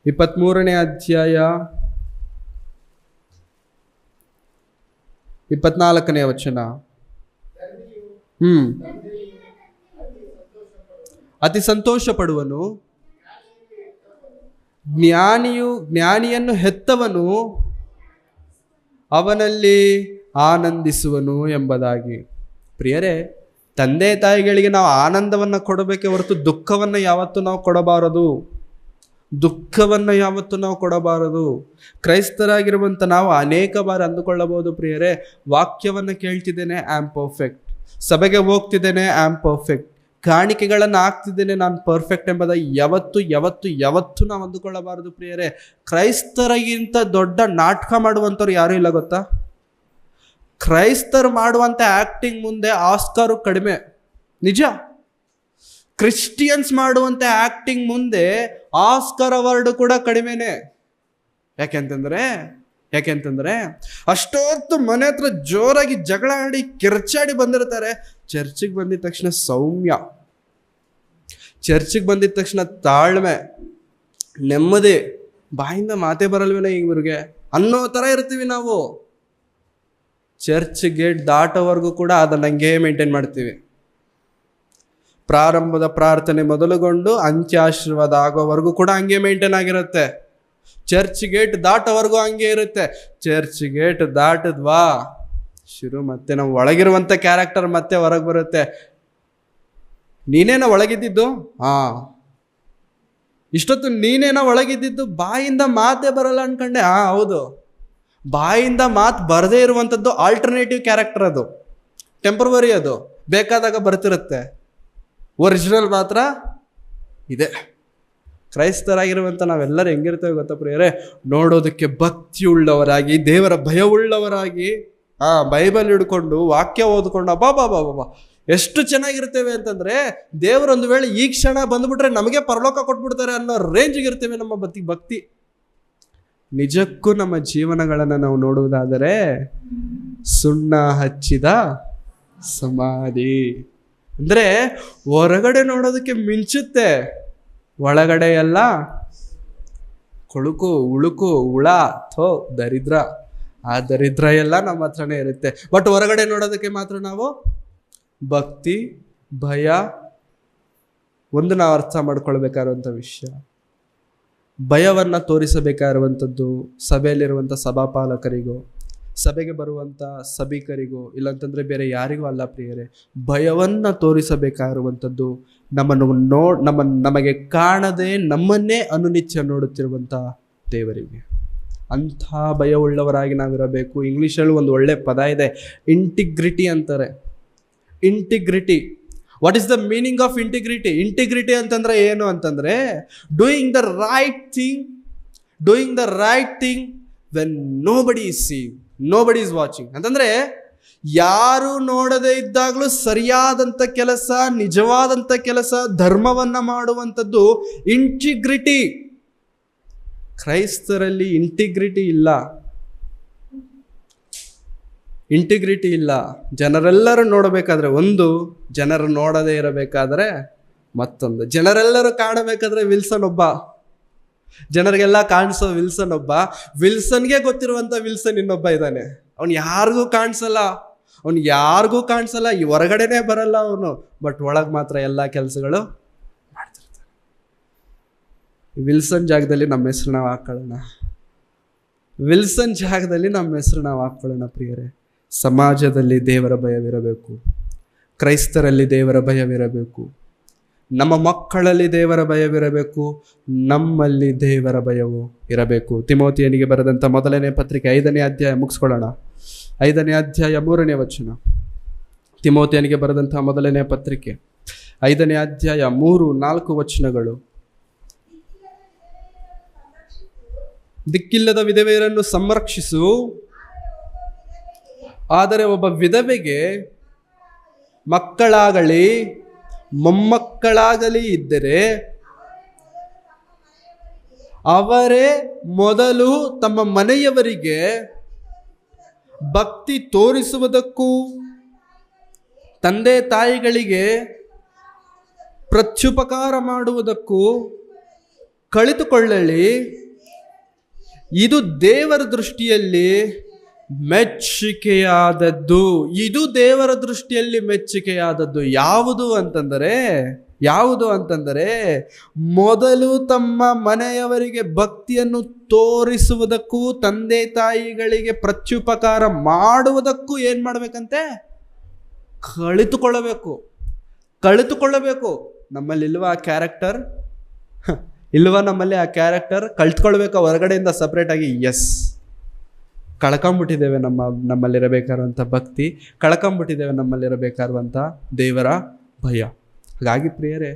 23ನೇ ಅಧ್ಯಾಯ 24ನೇ ವಚನ. ಅತಿ ಸಂತೋಷ ಪಡುವನು, ಜ್ಞಾನಿಯನ್ನು ಹೆತ್ತವನು ಅವನಲ್ಲಿ ಆನಂದಿಸುವನು ಎಂಬುದಾಗಿ. ಪ್ರಿಯರೇ, ತಂದೆ ತಾಯಿಗಳಿಗೆ ನಾವು ಆನಂದವನ್ನು ಕೊಡಬೇಕೆ ಹೊರತು ದುಃಖವನ್ನು ಯಾವತ್ತೂ ನಾವು ಕೊಡಬಾರದು. ಕ್ರೈಸ್ತರಾಗಿರುವಂಥ ನಾವು ಅನೇಕ ಬಾರಿ ಅಂದುಕೊಳ್ಳಬಹುದು, ಪ್ರಿಯರೇ, ವಾಕ್ಯವನ್ನು ಕೇಳ್ತಿದ್ದೇನೆ, ಐ ಆಮ್ ಪರ್ಫೆಕ್ಟ್. ಸಭೆಗೆ ಹೋಗ್ತಿದ್ದೇನೆ, ಐ ಆಮ್ ಪರ್ಫೆಕ್ಟ್. ಕಾಣಿಕೆಗಳನ್ನು ಹಾಕ್ತಿದ್ದೇನೆ, ನಾನು ಪರ್ಫೆಕ್ಟ್ ಎಂಬುದ ಯಾವತ್ತು ನಾವು ಅಂದುಕೊಳ್ಳಬಾರದು. ಪ್ರಿಯರೇ, ಕ್ರೈಸ್ತರಿಗಿಂತ ದೊಡ್ಡ ನಾಟಕ ಮಾಡುವಂಥವ್ರು ಯಾರೂ ಇಲ್ಲ ಗೊತ್ತಾ? ಕ್ರೈಸ್ತರು ಮಾಡುವಂಥ ಆ್ಯಕ್ಟಿಂಗ್ ಮುಂದೆ ಆಸ್ಕಾರು ಕಡಿಮೆ, ನಿಜ. ಕ್ರಿಶ್ಚಿಯನ್ಸ್ ಮಾಡುವಂಥ ಆ್ಯಕ್ಟಿಂಗ್ ಮುಂದೆ ಆಸ್ಕರ್ ಅವಾರ್ಡ್ ಕೂಡ ಕಡಿಮೆನೆ. ಯಾಕೆಂತಂದ್ರೆ ಅಷ್ಟೊತ್ತು ಮನೆ ಹತ್ರ ಜೋರಾಗಿ ಜಗಳ ಆಡಿ ಕಿರ್ಚಾಡಿ ಬಂದಿರ್ತಾರೆ. ಚರ್ಚಿಗೆ ಬಂದಿದ ತಕ್ಷಣ ಸೌಮ್ಯ, ಚರ್ಚಿಗೆ ಬಂದಿದ ತಕ್ಷಣ ತಾಳ್ಮೆ, ನೆಮ್ಮದಿ, ಬಾಯಿಂದ ಮಾತೇ ಬರಲ್ವೇನೋ ಇವ್ರಿಗೆ ಅನ್ನೋ ಥರ ಇರ್ತೀವಿ ನಾವು. ಚರ್ಚ್ ಗೇಟ್ ದಾಟೋವರೆಗೂ ಕೂಡ ಅದನ್ನ ಹಂಗೆ ಮೇಂಟೈನ್ ಮಾಡ್ತೀವಿ. ಪ್ರಾರಂಭದ ಪ್ರಾರ್ಥನೆ ಮೊದಲುಗೊಂಡು ಅಂತ್ಯಾಶೀರ್ವಾದ ಆಗೋವರೆಗೂ ಕೂಡ ಹಂಗೆ ಮೇಂಟೈನ್ ಆಗಿರುತ್ತೆ. ಚರ್ಚ್ ಗೇಟ್ ದಾಟೋವರೆಗೂ ಹಂಗೆ ಇರುತ್ತೆ. ಚರ್ಚ್ ಗೇಟ್ ದಾಟದ್ವಾ ಶುರು ಮತ್ತೆ ನಾವು ಒಳಗಿರುವಂಥ ಕ್ಯಾರೆಕ್ಟರ್ ಮತ್ತೆ ಹೊರಗೆ ಬರುತ್ತೆ. ನೀನೇನ ಒಳಗಿದ್ದಿದ್ದು? ಇಷ್ಟೊತ್ತು ನೀನೇನ ಒಳಗಿದ್ದಿದ್ದು? ಬಾಯಿಂದ ಮಾತೇ ಬರಲ್ಲ ಅನ್ಕಂಡೆ. ಹೌದು, ಬಾಯಿಂದ ಮಾತು ಬರದೇ ಇರುವಂಥದ್ದು ಆಲ್ಟರ್ನೇಟಿವ್ ಕ್ಯಾರೆಕ್ಟರ್. ಅದು ಟೆಂಪರವರಿ, ಅದು ಬೇಕಾದಾಗ ಬರ್ತಿರುತ್ತೆ. ಒರಿಜಿನಲ್ ಮಾತ್ರ ಇದೆ. ಕ್ರೈಸ್ತರಾಗಿರುವಂಥ ನಾವೆಲ್ಲರೂ ಹೆಂಗಿರ್ತೇವೆ ಗೊತ್ತಾ ಪ್ರಿಯರೇ? ನೋಡೋದಕ್ಕೆ ಭಕ್ತಿಯುಳ್ಳವರಾಗಿ, ದೇವರ ಭಯವುಳ್ಳವರಾಗಿ, ಬೈಬಲ್ ಹಿಡ್ಕೊಂಡು ವಾಕ್ಯ ಓದ್ಕೊಂಡು ಅಬ್ಬಾ ಎಷ್ಟು ಚೆನ್ನಾಗಿರ್ತೇವೆ ಅಂತಂದ್ರೆ, ದೇವರೊಂದು ವೇಳೆ ಈ ಕ್ಷಣ ಬಂದ್ಬಿಟ್ರೆ ನಮಗೆ ಪರಲೋಕ ಕೊಟ್ಬಿಡ್ತಾರೆ ಅನ್ನೋ ರೇಂಜ್ಗೆ ಇರ್ತೇವೆ ನಮ್ಮ ಭಕ್ತಿ. ನಿಜಕ್ಕೂ ನಮ್ಮ ಜೀವನಗಳನ್ನು ನಾವು ನೋಡುವುದಾದರೆ ಸುಣ್ಣ ಹಚ್ಚಿದ ಸಮಾಧಿ. ಅಂದ್ರೆ ಹೊರಗಡೆ ನೋಡೋದಕ್ಕೆ ಮಿಂಚುತ್ತೆ, ಒಳಗಡೆ ಎಲ್ಲ ಕೊಳುಕು ಉಳುಕು ಹುಳ ದರಿದ್ರ. ಆ ದರಿದ್ರ ಎಲ್ಲ ನಮ್ಮ ಹತ್ರನೇ ಇರುತ್ತೆ. ಬಟ್ ಹೊರಗಡೆ ನೋಡೋದಕ್ಕೆ ಮಾತ್ರ ನಾವು ಭಕ್ತಿ, ಭಯ ಒಂದು ನಾವು ಅರ್ಥ ಮಾಡ್ಕೊಳ್ಬೇಕಾಗಿರುವಂಥ ವಿಷಯ. ಭಯವನ್ನು ತೋರಿಸಬೇಕಾಗಿರುವಂಥದ್ದು ಸಭೆಯಲ್ಲಿರುವಂಥ ಸಭಾಪಾಲಕರಿಗೋ, ಸಭೆಗೆ ಬರುವಂಥ ಸಭಿಕರಿಗೋ, ಇಲ್ಲಂತಂದರೆ ಬೇರೆ ಯಾರಿಗೂ ಅಲ್ಲ ಪ್ರಿಯರೇ. ಭಯವನ್ನು ತೋರಿಸಬೇಕಾಗಿರುವಂಥದ್ದು ನಮಗೆ ಕಾಣದೆ ನಮ್ಮನ್ನೇ ಅನುನಿತ್ಯ ನೋಡುತ್ತಿರುವಂಥ ದೇವರಿಗೆ. ಅಂಥ ಭಯವುಳ್ಳವರಾಗಿ ನಾವಿರಬೇಕು. ಇಂಗ್ಲೀಷಲ್ಲಿ ಒಂದು ಒಳ್ಳೆ ಪದ ಇದೆ, ಇಂಟಿಗ್ರಿಟಿ ಅಂತಾರೆ. Integrity, what is the meaning of integrity? Integrity ಅಂತಂದ್ರೆ ಏನು ಅಂತಂದ್ರೆ, doing the right thing when nobody is seeing, nobody is watching. ಅಂತಂದ್ರೆ ಯಾರು ನೋಡದೇ ಇದ್ದಾಗಲೂ ಸರಿಯಾದಂಥ ಕೆಲಸ, ನಿಜವಾದಂಥ ಕೆಲಸ, ಧರ್ಮವನ್ನ ಮಾಡುವಂಥದ್ದು ಇಂಟಿಗ್ರಿಟಿ. ಕ್ರೈಸ್ತರಲ್ಲಿ ಇಂಟಿಗ್ರಿಟಿ ಇಲ್ಲ. ಜನರೆಲ್ಲರೂ ನೋಡಬೇಕಾದ್ರೆ ಒಂದು, ಜನರು ನೋಡದೇ ಇರಬೇಕಾದ್ರೆ ಮತ್ತೊಂದು. ಜನರೆಲ್ಲರೂ ಕಾಣಬೇಕಾದ್ರೆ ವಿಲ್ಸನ್ ಒಬ್ಬ, ಜನರಿಗೆಲ್ಲ ಕಾಣಿಸೋ ವಿಲ್ಸನ್ ಒಬ್ಬ, ವಿಲ್ಸನ್ಗೆ ಗೊತ್ತಿರುವಂಥ ವಿಲ್ಸನ್ ಇನ್ನೊಬ್ಬ ಇದ್ದಾನೆ. ಅವ್ನು ಯಾರಿಗೂ ಕಾಣಿಸಲ್ಲ, ಈ ಹೊರಗಡೆನೆ ಬರಲ್ಲ ಅವನು, ಬಟ್ ಒಳಗೆ ಮಾತ್ರ ಎಲ್ಲ ಕೆಲಸಗಳು ಮಾಡ್ತಿರ್ತಾನೆ. ವಿಲ್ಸನ್ ಜಾಗದಲ್ಲಿ ನಮ್ಮ ಹೆಸರು ನಾವು ಹಾಕೊಳ್ಳೋಣ. ಪ್ರಿಯರೇ, ಸಮಾಜದಲ್ಲಿ ದೇವರ ಭಯವಿರಬೇಕು, ಕ್ರೈಸ್ತರಲ್ಲಿ ದೇವರ ಭಯವಿರಬೇಕು, ನಮ್ಮ ಮಕ್ಕಳಲ್ಲಿ ದೇವರ ಭಯವಿರಬೇಕು, ನಮ್ಮಲ್ಲಿ ದೇವರ ಭಯವು ಇರಬೇಕು. ತಿಮೋತಿಯನಿಗೆ ಬರೆದಂಥ ಮೊದಲನೇ ಪತ್ರಿಕೆ 5ನೇ ಅಧ್ಯಾಯ ಮುಗಿಸ್ಕೊಳ್ಳೋಣ. 5ನೇ ಅಧ್ಯಾಯ 3ನೇ ವಚನ. ತಿಮೋಥೆಯನಿಗೆ ಬರೆದಂತಹ ಮೊದಲನೇ ಪತ್ರಿಕೆ 5ನೇ ಅಧ್ಯಾಯ 3-4 ವಚನಗಳು. ದಿಕ್ಕಿಲ್ಲದ ವಿಧವೆಯರನ್ನು ಸಂರಕ್ಷಿಸು, ಆದರೆ ಒಬ್ಬ ವಿಧವೆಗೆ ಮಕ್ಕಳಾಗಲಿ ಮೊಮ್ಮಕ್ಕಳಾಗಲಿ ಇದ್ದರೆ ಅವರೇ ಮೊದಲು ತಮ್ಮ ಮನೆಯವರಿಗೆ ಭಕ್ತಿ ತೋರಿಸುವುದಕ್ಕೂ ತಂದೆ ತಾಯಿಗಳಿಗೆ ಪ್ರತ್ಯುಪಕಾರ ಮಾಡುವುದಕ್ಕೂ ಕಲಿತುಕೊಳ್ಳಲಿ. ಇದು ದೇವರ ದೃಷ್ಟಿಯಲ್ಲಿ ಮೆಚ್ಚುಗೆಯಾದದ್ದು. ಇದು ದೇವರ ದೃಷ್ಟಿಯಲ್ಲಿ ಮೆಚ್ಚುಗೆಯಾದದ್ದು. ಯಾವುದು ಅಂತಂದರೆ ಮೊದಲು ತಮ್ಮ ಮನೆಯವರಿಗೆ ಭಕ್ತಿಯನ್ನು ತೋರಿಸುವುದಕ್ಕೂ ತಂದೆ ತಾಯಿಗಳಿಗೆ ಪ್ರತ್ಯುಪಕಾರ ಮಾಡುವುದಕ್ಕೂ ಏನು ಮಾಡಬೇಕಂತೆ? ಕಲಿತುಕೊಳ್ಳಬೇಕು. ನಮ್ಮಲ್ಲಿಲ್ವಾ ಆ ಕ್ಯಾರೆಕ್ಟರ್? ಇಲ್ವಾ ನಮ್ಮಲ್ಲಿ ಆ ಕ್ಯಾರೆಕ್ಟರ್? ಕಲ್ತ್ಕೊಳ್ಬೇಕು ಹೊರಗಡೆಯಿಂದ ಸಪ್ರೇಟ್ ಆಗಿ. ಎಸ್, ಕಳ್ಕೊಂಬಿಟ್ಟಿದ್ದೇವೆ ನಮ್ಮಲ್ಲಿರಬೇಕಾರುವಂಥ ಭಕ್ತಿ, ಕಳ್ಕೊಂಬಿಟ್ಟಿದ್ದೇವೆ ನಮ್ಮಲ್ಲಿರಬೇಕಾರುವಂಥ ದೇವರ ಭಯ. ಹಾಗಾಗಿ ಪ್ರಿಯರೇ,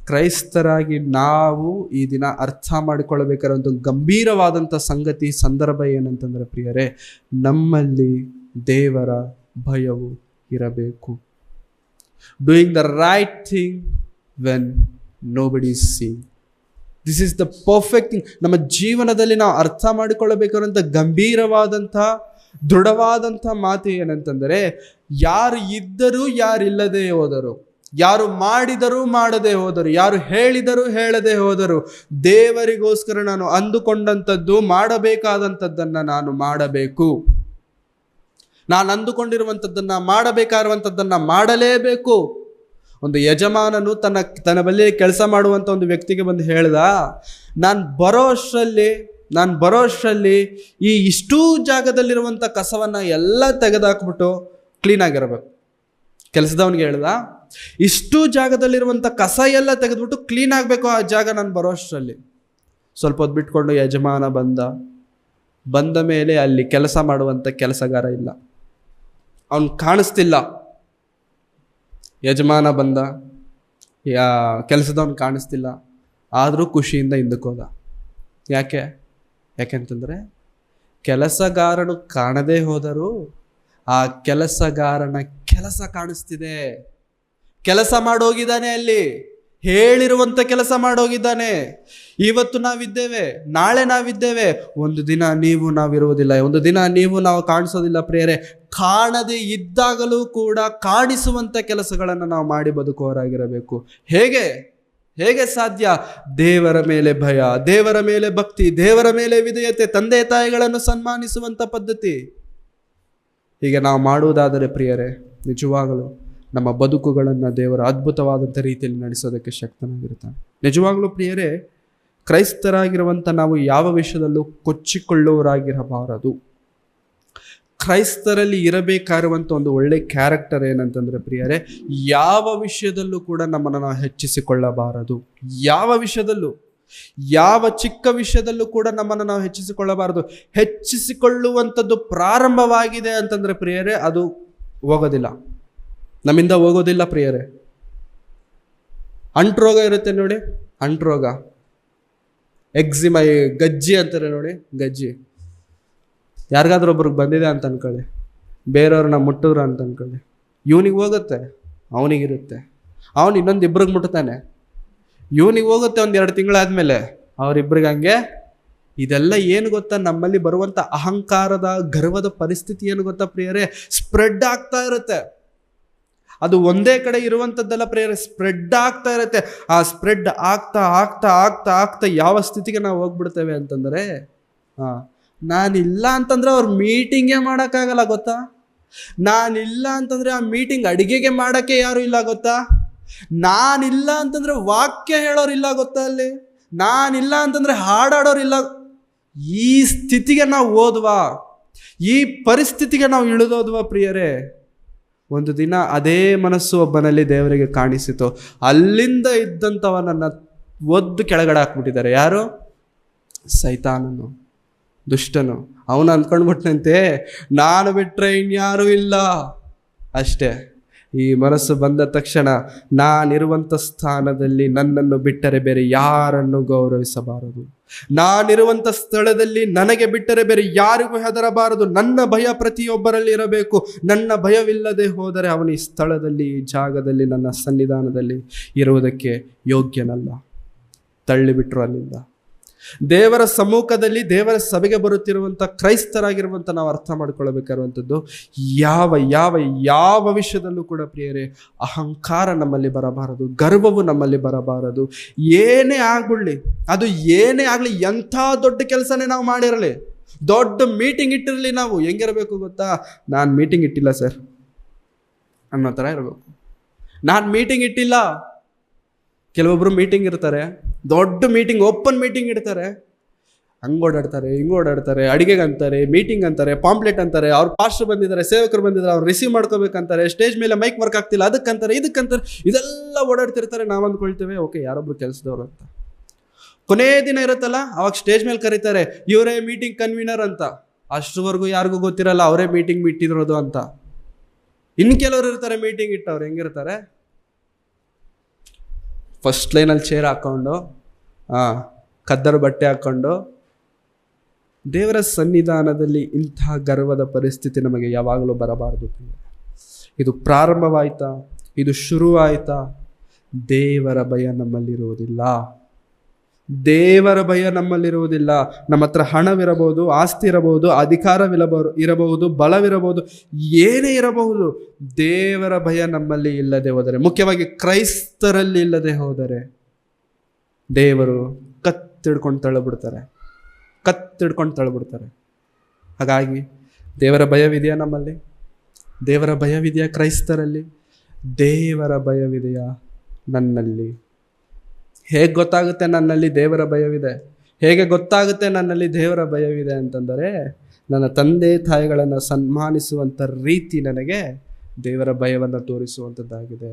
ಕ್ರೈಸ್ತರಾಗಿ ನಾವು ಈ ದಿನ ಅರ್ಥ ಮಾಡಿಕೊಳ್ಳಬೇಕಾದಂಥ ಗಂಭೀರವಾದಂಥ ಸಂಗತಿ, ಸಂದರ್ಭ ಏನಂತಂದರೆ ಪ್ರಿಯರೇ, ನಮ್ಮಲ್ಲಿ ದೇವರ ಭಯವು ಇರಬೇಕು. Doing the right thing when nobody is seeing. This is the perfect thing. ನಮ್ಮ ಜೀವನದಲ್ಲಿ ನಾವು ಅರ್ಥ ಮಾಡಿಕೊಳ್ಳಬೇಕಾದಂಥ ಗಂಭೀರವಾದಂಥ ದೃಢವಾದಂಥ ಮಾತು ಏನಂತಂದರೆ, ಯಾರು ಇದ್ದರೂ ಯಾರಿಲ್ಲದೆ ಹೋದರು, ಯಾರು ಮಾಡಿದರೂ ಮಾಡದೆ ಹೋದರು, ಯಾರು ಹೇಳಿದರೂ ಹೇಳದೆ ಹೋದರು, ದೇವರಿಗೋಸ್ಕರ ನಾನು ಅಂದುಕೊಂಡಂಥದ್ದು ಮಾಡಬೇಕಾದಂಥದ್ದನ್ನು ನಾನು ಮಾಡಬೇಕು. ನಾನು ಅಂದುಕೊಂಡಿರುವಂಥದ್ದನ್ನು ಮಾಡಬೇಕಾಗಿರುವಂಥದ್ದನ್ನು ಮಾಡಲೇಬೇಕು. ಒಂದು ಯಜಮಾನನು ತನ್ನ ಬಳಿ ಕೆಲಸ ಮಾಡುವಂಥ ಒಂದು ವ್ಯಕ್ತಿಗೆ ಬಂದು ಹೇಳ್ದ, ನಾನು ಬರೋ ಅಷ್ಟರಲ್ಲಿ ಈ ಇಷ್ಟೂ ಜಾಗದಲ್ಲಿರುವಂಥ ಕಸವನ್ನು ಎಲ್ಲ ತೆಗೆದಾಕ್ಬಿಟ್ಟು ಕ್ಲೀನಾಗಿರಬೇಕು. ಕೆಲಸದವನಿಗೆ ಹೇಳ್ದ, ಇಷ್ಟು ಜಾಗದಲ್ಲಿರುವಂಥ ಕಸ ಎಲ್ಲ ತೆಗೆದ್ಬಿಟ್ಟು ಕ್ಲೀನ್ ಆಗಬೇಕು ಆ ಜಾಗ ನಾನು ಬರೋ ಅಷ್ಟರಲ್ಲಿ. ಸ್ವಲ್ಪ ಹೊತ್ತು ಬಿಟ್ಕೊಂಡು ಯಜಮಾನ ಬಂದ ಮೇಲೆ ಅಲ್ಲಿ ಕೆಲಸ ಮಾಡುವಂಥ ಕೆಲಸಗಾರ ಇಲ್ಲ, ಅವನು ಕಾಣಿಸ್ತಿಲ್ಲ. ಯಜಮಾನ ಬಂದ, ಕೆಲಸದವನು ಕಾಣಿಸ್ತಿಲ್ಲ, ಆದರೂ ಖುಷಿಯಿಂದ ಹಿಂದಕ್ಕೆ ಹೋದ. ಯಾಕೆಂತಂದರೆ ಕೆಲಸಗಾರನು ಕಾಣದೇ ಹೋದರೂ ಆ ಕೆಲಸಗಾರನ ಕೆಲಸ ಕಾಣಿಸ್ತಿದೆ. ಕೆಲಸ ಮಾಡೋಗಿದ್ದಾನೆ, ಅಲ್ಲಿ ಹೇಳಿರುವಂಥ ಕೆಲಸ ಮಾಡೋಗಿದ್ದಾನೆ. ಇವತ್ತು ನಾವಿದ್ದೇವೆ, ನಾಳೆ ನಾವಿದ್ದೇವೆ, ಒಂದು ದಿನ ನಾವಿರುವುದಿಲ್ಲ, ಒಂದು ದಿನ ನಾವು ಕಾಣಿಸೋದಿಲ್ಲ ಪ್ರಿಯರೇ. ಕಾಣದೇ ಇದ್ದಾಗಲೂ ಕೂಡ ಕಾಣಿಸುವಂಥ ಕೆಲಸಗಳನ್ನು ನಾವು ಮಾಡಿ ಬದುಕುವವರಾಗಿರಬೇಕು. ಹೇಗೆ ಸಾಧ್ಯ? ದೇವರ ಮೇಲೆ ಭಯ, ದೇವರ ಮೇಲೆ ಭಕ್ತಿ, ದೇವರ ಮೇಲೆ ವಿಧೇಯತೆ, ತಂದೆ ತಾಯಿಗಳನ್ನು ಸನ್ಮಾನಿಸುವಂಥ ಪದ್ಧತಿ. ಹೀಗೆ ನಾವು ಮಾಡುವುದಾದರೆ ಪ್ರಿಯರೇ, ನಿಜವಾಗಲೂ ನಮ್ಮ ಬದುಕುಗಳನ್ನು ದೇವರ ಅದ್ಭುತವಾದಂಥ ರೀತಿಯಲ್ಲಿ ನಡೆಸೋದಕ್ಕೆ ಶಕ್ತನಾಗಿರ್ತಾನೆ. ನಿಜವಾಗಲೂ ಪ್ರಿಯರೇ, ಕ್ರೈಸ್ತರಾಗಿರುವಂಥ ನಾವು ಯಾವ ವಿಷಯದಲ್ಲೂ ಕೊಚ್ಚಿಕೊಳ್ಳುವವರಾಗಿರಬಾರದು. ಕ್ರೈಸ್ತರಲ್ಲಿ ಇರಬೇಕಾಗಿರುವಂಥ ಒಂದು ಒಳ್ಳೆ ಕ್ಯಾರೆಕ್ಟರ್ ಏನಂತಂದರೆ ಪ್ರಿಯರೇ, ಯಾವ ವಿಷಯದಲ್ಲೂ ಕೂಡ ನಮ್ಮನ್ನು ನಾವು ಹೆಚ್ಚಿಸಿಕೊಳ್ಳಬಾರದು. ಯಾವ ಚಿಕ್ಕ ವಿಷಯದಲ್ಲೂ ಕೂಡ ನಮ್ಮನ್ನು ನಾವು ಹೆಚ್ಚಿಸಿಕೊಳ್ಳಬಾರದು. ಹೆಚ್ಚಿಸಿಕೊಳ್ಳುವಂಥದ್ದು ಪ್ರಾರಂಭವಾಗಿದೆ ಅಂತಂದರೆ ಪ್ರಿಯರೇ, ಅದು ಹೋಗೋದಿಲ್ಲ, ನಮ್ಮಿಂದ ಹೋಗೋದಿಲ್ಲ ಪ್ರಿಯರೇ. ಅಂಟ್ರೋಗ ಇರುತ್ತೆ ನೋಡಿ, ಅಂಟ್ರೋಗ, ಎಕ್ಸಿಮಾ, ಗಜ್ಜಿ ಅಂತಾರೆ ನೋಡಿ, ಗಜ್ಜಿ. ಯಾರಿಗಾದ್ರೂ ಒಬ್ರಿಗೆ ಬಂದಿದೆ ಅಂತ ಅನ್ಕೊಳ್ಳಿ, ಬೇರೆಯವ್ರನ್ನ ಮುಟ್ಟಿದ್ರು ಅಂತ ಅನ್ಕೊಳ್ಳಿ, ಇವನಿಗೆ ಹೋಗುತ್ತೆ, ಅವನಿಗಿರುತ್ತೆ, ಅವನು ಇನ್ನೊಂದು ಇಬ್ರಿಗೆ ಮುಟ್ತಾನೆ, ಇವನಿಗೆ ಹೋಗುತ್ತೆ 1-2 ತಿಂಗಳಾದ್ಮೇಲೆ ಅವರಿಬ್ರಿಗೆ. ಹಂಗೆ ಇದೆಲ್ಲ ಏನು ಗೊತ್ತಾ, ನಮ್ಮಲ್ಲಿ ಬರುವಂಥ ಅಹಂಕಾರದ ಗರ್ವದ ಪರಿಸ್ಥಿತಿ ಏನು ಗೊತ್ತಾ ಪ್ರಿಯರೇ, ಸ್ಪ್ರೆಡ್ ಆಗ್ತಾ ಇರುತ್ತೆ. ಅದು ಒಂದೇ ಕಡೆ ಇರುವಂಥದ್ದೆಲ್ಲ ಪ್ರಿಯರೇ, ಸ್ಪ್ರೆಡ್ ಆಗ್ತಾ ಇರುತ್ತೆ. ಆ ಸ್ಪ್ರೆಡ್ ಆಗ್ತಾ ಆಗ್ತಾ ಆಗ್ತಾ ಆಗ್ತಾ ಯಾವ ಸ್ಥಿತಿಗೆ ನಾವು ಹೋಗ್ಬಿಡ್ತೇವೆ ಅಂತಂದರೆ, ನಾನಿಲ್ಲ ಅಂತಂದರೆ ಅವ್ರು ಮೀಟಿಂಗೇ ಮಾಡೋಕ್ಕಾಗಲ್ಲ ಗೊತ್ತಾ. ನಾನಿಲ್ಲ ಅಂತಂದರೆ ಆ ಮೀಟಿಂಗ್ ಅಡಿಗೆಗೆ ಮಾಡೋಕ್ಕೆ ಯಾರು ಇಲ್ಲ ಗೊತ್ತಾ. ನಾನಿಲ್ಲ ಅಂತಂದರೆ ವಾಕ್ಯ ಹೇಳೋರಿಲ್ಲ ಗೊತ್ತಾ. ಅಲ್ಲಿ ನಾನಿಲ್ಲ ಅಂತಂದರೆ ಹಾಡಾಡೋರಿಲ್ಲ. ಈ ಸ್ಥಿತಿಗೆ ನಾವು ಹೋದ್ವಾ, ಈ ಪರಿಸ್ಥಿತಿಗೆ ನಾವು ಇಳಿದೋದ್ವಾ ಪ್ರಿಯರೇ, ಒಂದು ದಿನ ಅದೇ ಮನಸ್ಸು ಒಬ್ಬನಲ್ಲಿ ದೇವರಿಗೆ ಕಾಣಿಸಿತು. ಅಲ್ಲಿಂದ ಇದ್ದಂಥವನನ್ನು ಒದ್ದು ಕೆಳಗಡೆ ಹಾಕ್ಬಿಟ್ಟಿದ್ದಾರೆ. ಯಾರು? ಸೈತಾನನು, ದುಷ್ಟನು. ಅವನು ಅಂದ್ಕೊಂಡ್ಬಿಟ್ನಂತೆ, ನಾನು ಬಿಟ್ಟರೆ ಇನ್ಯಾರೂ ಇಲ್ಲ. ಅಷ್ಟೇ. ಈ ಮನಸ್ಸು ಬಂದ ತಕ್ಷಣ ನಾನಿರುವಂಥ ಸ್ಥಾನದಲ್ಲಿ ನನ್ನನ್ನು ಬಿಟ್ಟರೆ ಬೇರೆ ಯಾರನ್ನು ಗೌರವಿಸಬಾರದು. ನಾನಿರುವಂಥ ಸ್ಥಳದಲ್ಲಿ ನನಗೆ ಬಿಟ್ಟರೆ ಬೇರೆ ಯಾರಿಗೂ ಹೆದರಬಾರದು. ನನ್ನ ಭಯ ಪ್ರತಿಯೊಬ್ಬರಲ್ಲಿ ಇರಬೇಕು. ನನ್ನ ಭಯವಿಲ್ಲದೆ ಹೋದರೆ ಅವನು ಈ ಸ್ಥಳದಲ್ಲಿ, ಈ ಜಾಗದಲ್ಲಿ, ನನ್ನ ಸನ್ನಿಧಾನದಲ್ಲಿ ಇರುವುದಕ್ಕೆ ಯೋಗ್ಯನಲ್ಲ. ತಳ್ಳಿಬಿಟ್ರು ಅಲ್ಲಿಂದ. ದೇವರ ಸಮ್ಮುಖದಲ್ಲಿ, ದೇವರ ಸಭೆಗೆ ಬರುತ್ತಿರುವಂಥ ಕ್ರೈಸ್ತರಾಗಿರುವಂಥ ನಾವು ಅರ್ಥ ಮಾಡ್ಕೊಳ್ಬೇಕಾಗಿರುವಂಥದ್ದು, ಯಾವ ಯಾವ ಯಾವ ವಿಷಯದಲ್ಲೂ ಕೂಡ ಪ್ರಿಯರೇ ಅಹಂಕಾರ ನಮ್ಮಲ್ಲಿ ಬರಬಾರದು, ಗರ್ವವು ನಮ್ಮಲ್ಲಿ ಬರಬಾರದು. ಏನೇ ಆಗ್ಬಿಡ್ಲಿ, ಅದು ಏನೇ ಆಗಲಿ, ಎಂಥ ದೊಡ್ಡ ಕೆಲಸನೇ ನಾವು ಮಾಡಿರಲಿ, ದೊಡ್ಡ ಮೀಟಿಂಗ್ ಇಟ್ಟಿರಲಿ, ನಾವು ಹೆಂಗಿರಬೇಕು ಗೊತ್ತಾ? ನಾನು ಮೀಟಿಂಗ್ ಇಟ್ಟಿಲ್ಲ ಸರ್ ಅನ್ನೋ ಥರ ಇರಬೇಕು. ನಾನು ಮೀಟಿಂಗ್ ಇಟ್ಟಿಲ್ಲ. ಕೆಲವೊಬ್ರು ಮೀಟಿಂಗ್ ಇರ್ತಾರೆ, ದೊಡ್ಡ ಮೀಟಿಂಗ್, ಓಪನ್ ಮೀಟಿಂಗ್ ಇಡ್ತಾರೆ, ಹಂಗೆ ಓಡಾಡ್ತಾರೆ, ಹಿಂಗೆ ಓಡಾಡ್ತಾರೆ, ಅಡಿಗೆಗೆ ಅಂತಾರೆ, ಮೀಟಿಂಗ್ ಅಂತಾರೆ, ಪಾಂಪ್ಲೆಟ್ ಅಂತಾರೆ, ಅವ್ರು ಪಾಸ್ಟರ್ ಬಂದಿದ್ದಾರೆ, ಸೇವಕರು ಬಂದಿದ್ದಾರೆ, ಅವ್ರು ರಿಸೀವ್ ಮಾಡ್ಕೋಬೇಕಂತಾರೆ, ಸ್ಟೇಜ್ ಮೇಲೆ ಮೈಕ್ ವರ್ಕ್ ಆಗ್ತಿಲ್ಲ, ಅದಕ್ಕಂತಾರೆ, ಇದಕ್ಕಂತಾರೆ, ಇದೆಲ್ಲ ಓಡಾಡ್ತಿರ್ತಾರೆ. ನಾವು ಅಂದ್ಕೊಳ್ತೇವೆ ಓಕೆ ಯಾರೊಬ್ರು ಕೆಲಸದವ್ರು ಅಂತ. ಕೊನೇ ದಿನ ಇರುತ್ತಲ್ಲ, ಅವಾಗ ಸ್ಟೇಜ್ ಮೇಲೆ ಕರೀತಾರೆ, ಇವರೇ ಮೀಟಿಂಗ್ ಕನ್ವೀನರ್ ಅಂತ. ಅಷ್ಟರವರೆಗೂ ಯಾರಿಗೂ ಗೊತ್ತಿರಲ್ಲ ಅವರೇ ಮೀಟಿಂಗ್ ಇಟ್ಟಿರೋದು ಅಂತ. ಇನ್ನು ಕೆಲವರು ಇರ್ತಾರೆ ಮೀಟಿಂಗ್ ಇಟ್ಟವ್ರು, ಹೆಂಗಿರ್ತಾರೆ, ಫಸ್ಟ್ ಲೈನಲ್ಲಿ ಚೇರ್ ಹಾಕ್ಕೊಂಡು, ಕದ್ದರ ಬಟ್ಟೆ ಹಾಕ್ಕೊಂಡು. ದೇವರ ಸನ್ನಿಧಾನದಲ್ಲಿ ಇಂಥ ಗರ್ವದ ಪರಿಸ್ಥಿತಿ ನಮಗೆ ಯಾವಾಗಲೂ ಬರಬಾರದು. ಇದು ಪ್ರಾರಂಭವಾಯ್ತಾ, ಇದು ಶುರುವಾಯ್ತಾ, ದೇವರ ಭಯ ನಮ್ಮಲ್ಲಿರುವುದಿಲ್ಲ. ದೇವರ ಭಯ ನಮ್ಮಲ್ಲಿರುವುದಿಲ್ಲ. ನಮ್ಮ ಹತ್ರ ಹಣವಿರಬಹುದು, ಆಸ್ತಿ ಇರಬಹುದು, ಇರಬಹುದು, ಬಲವಿರಬಹುದು, ಏನೇ ಇರಬಹುದು, ದೇವರ ಭಯ ನಮ್ಮಲ್ಲಿ ಇಲ್ಲದೆ ಹೋದರೆ, ಮುಖ್ಯವಾಗಿ ಕ್ರೈಸ್ತರಲ್ಲಿ ಇಲ್ಲದೆ ಹೋದರೆ, ದೇವರು ಕತ್ತಿಡ್ಕೊಂಡು ತಳ್ಳಿಬಿಡ್ತಾರೆ. ಹಾಗಾಗಿ ದೇವರ ಭಯವಿದೆಯಾ ನಮ್ಮಲ್ಲಿ? ದೇವರ ಭಯವಿದೆಯಾ ಕ್ರೈಸ್ತರಲ್ಲಿ? ದೇವರ ಭಯವಿದೆಯಾ ನನ್ನಲ್ಲಿ? ಹೇಗೆ ಗೊತ್ತಾಗುತ್ತೆ ನನ್ನಲ್ಲಿ ದೇವರ ಭಯವಿದೆ? ಹೇಗೆ ಗೊತ್ತಾಗುತ್ತೆ ನನ್ನಲ್ಲಿ ದೇವರ ಭಯವಿದೆ ಅಂತಂದರೆ, ನನ್ನ ತಂದೆ ತಾಯಿಗಳನ್ನು ಸನ್ಮಾನಿಸುವಂಥ ರೀತಿ ನನಗೆ ದೇವರ ಭಯವನ್ನು ತೋರಿಸುವಂಥದ್ದಾಗಿದೆ.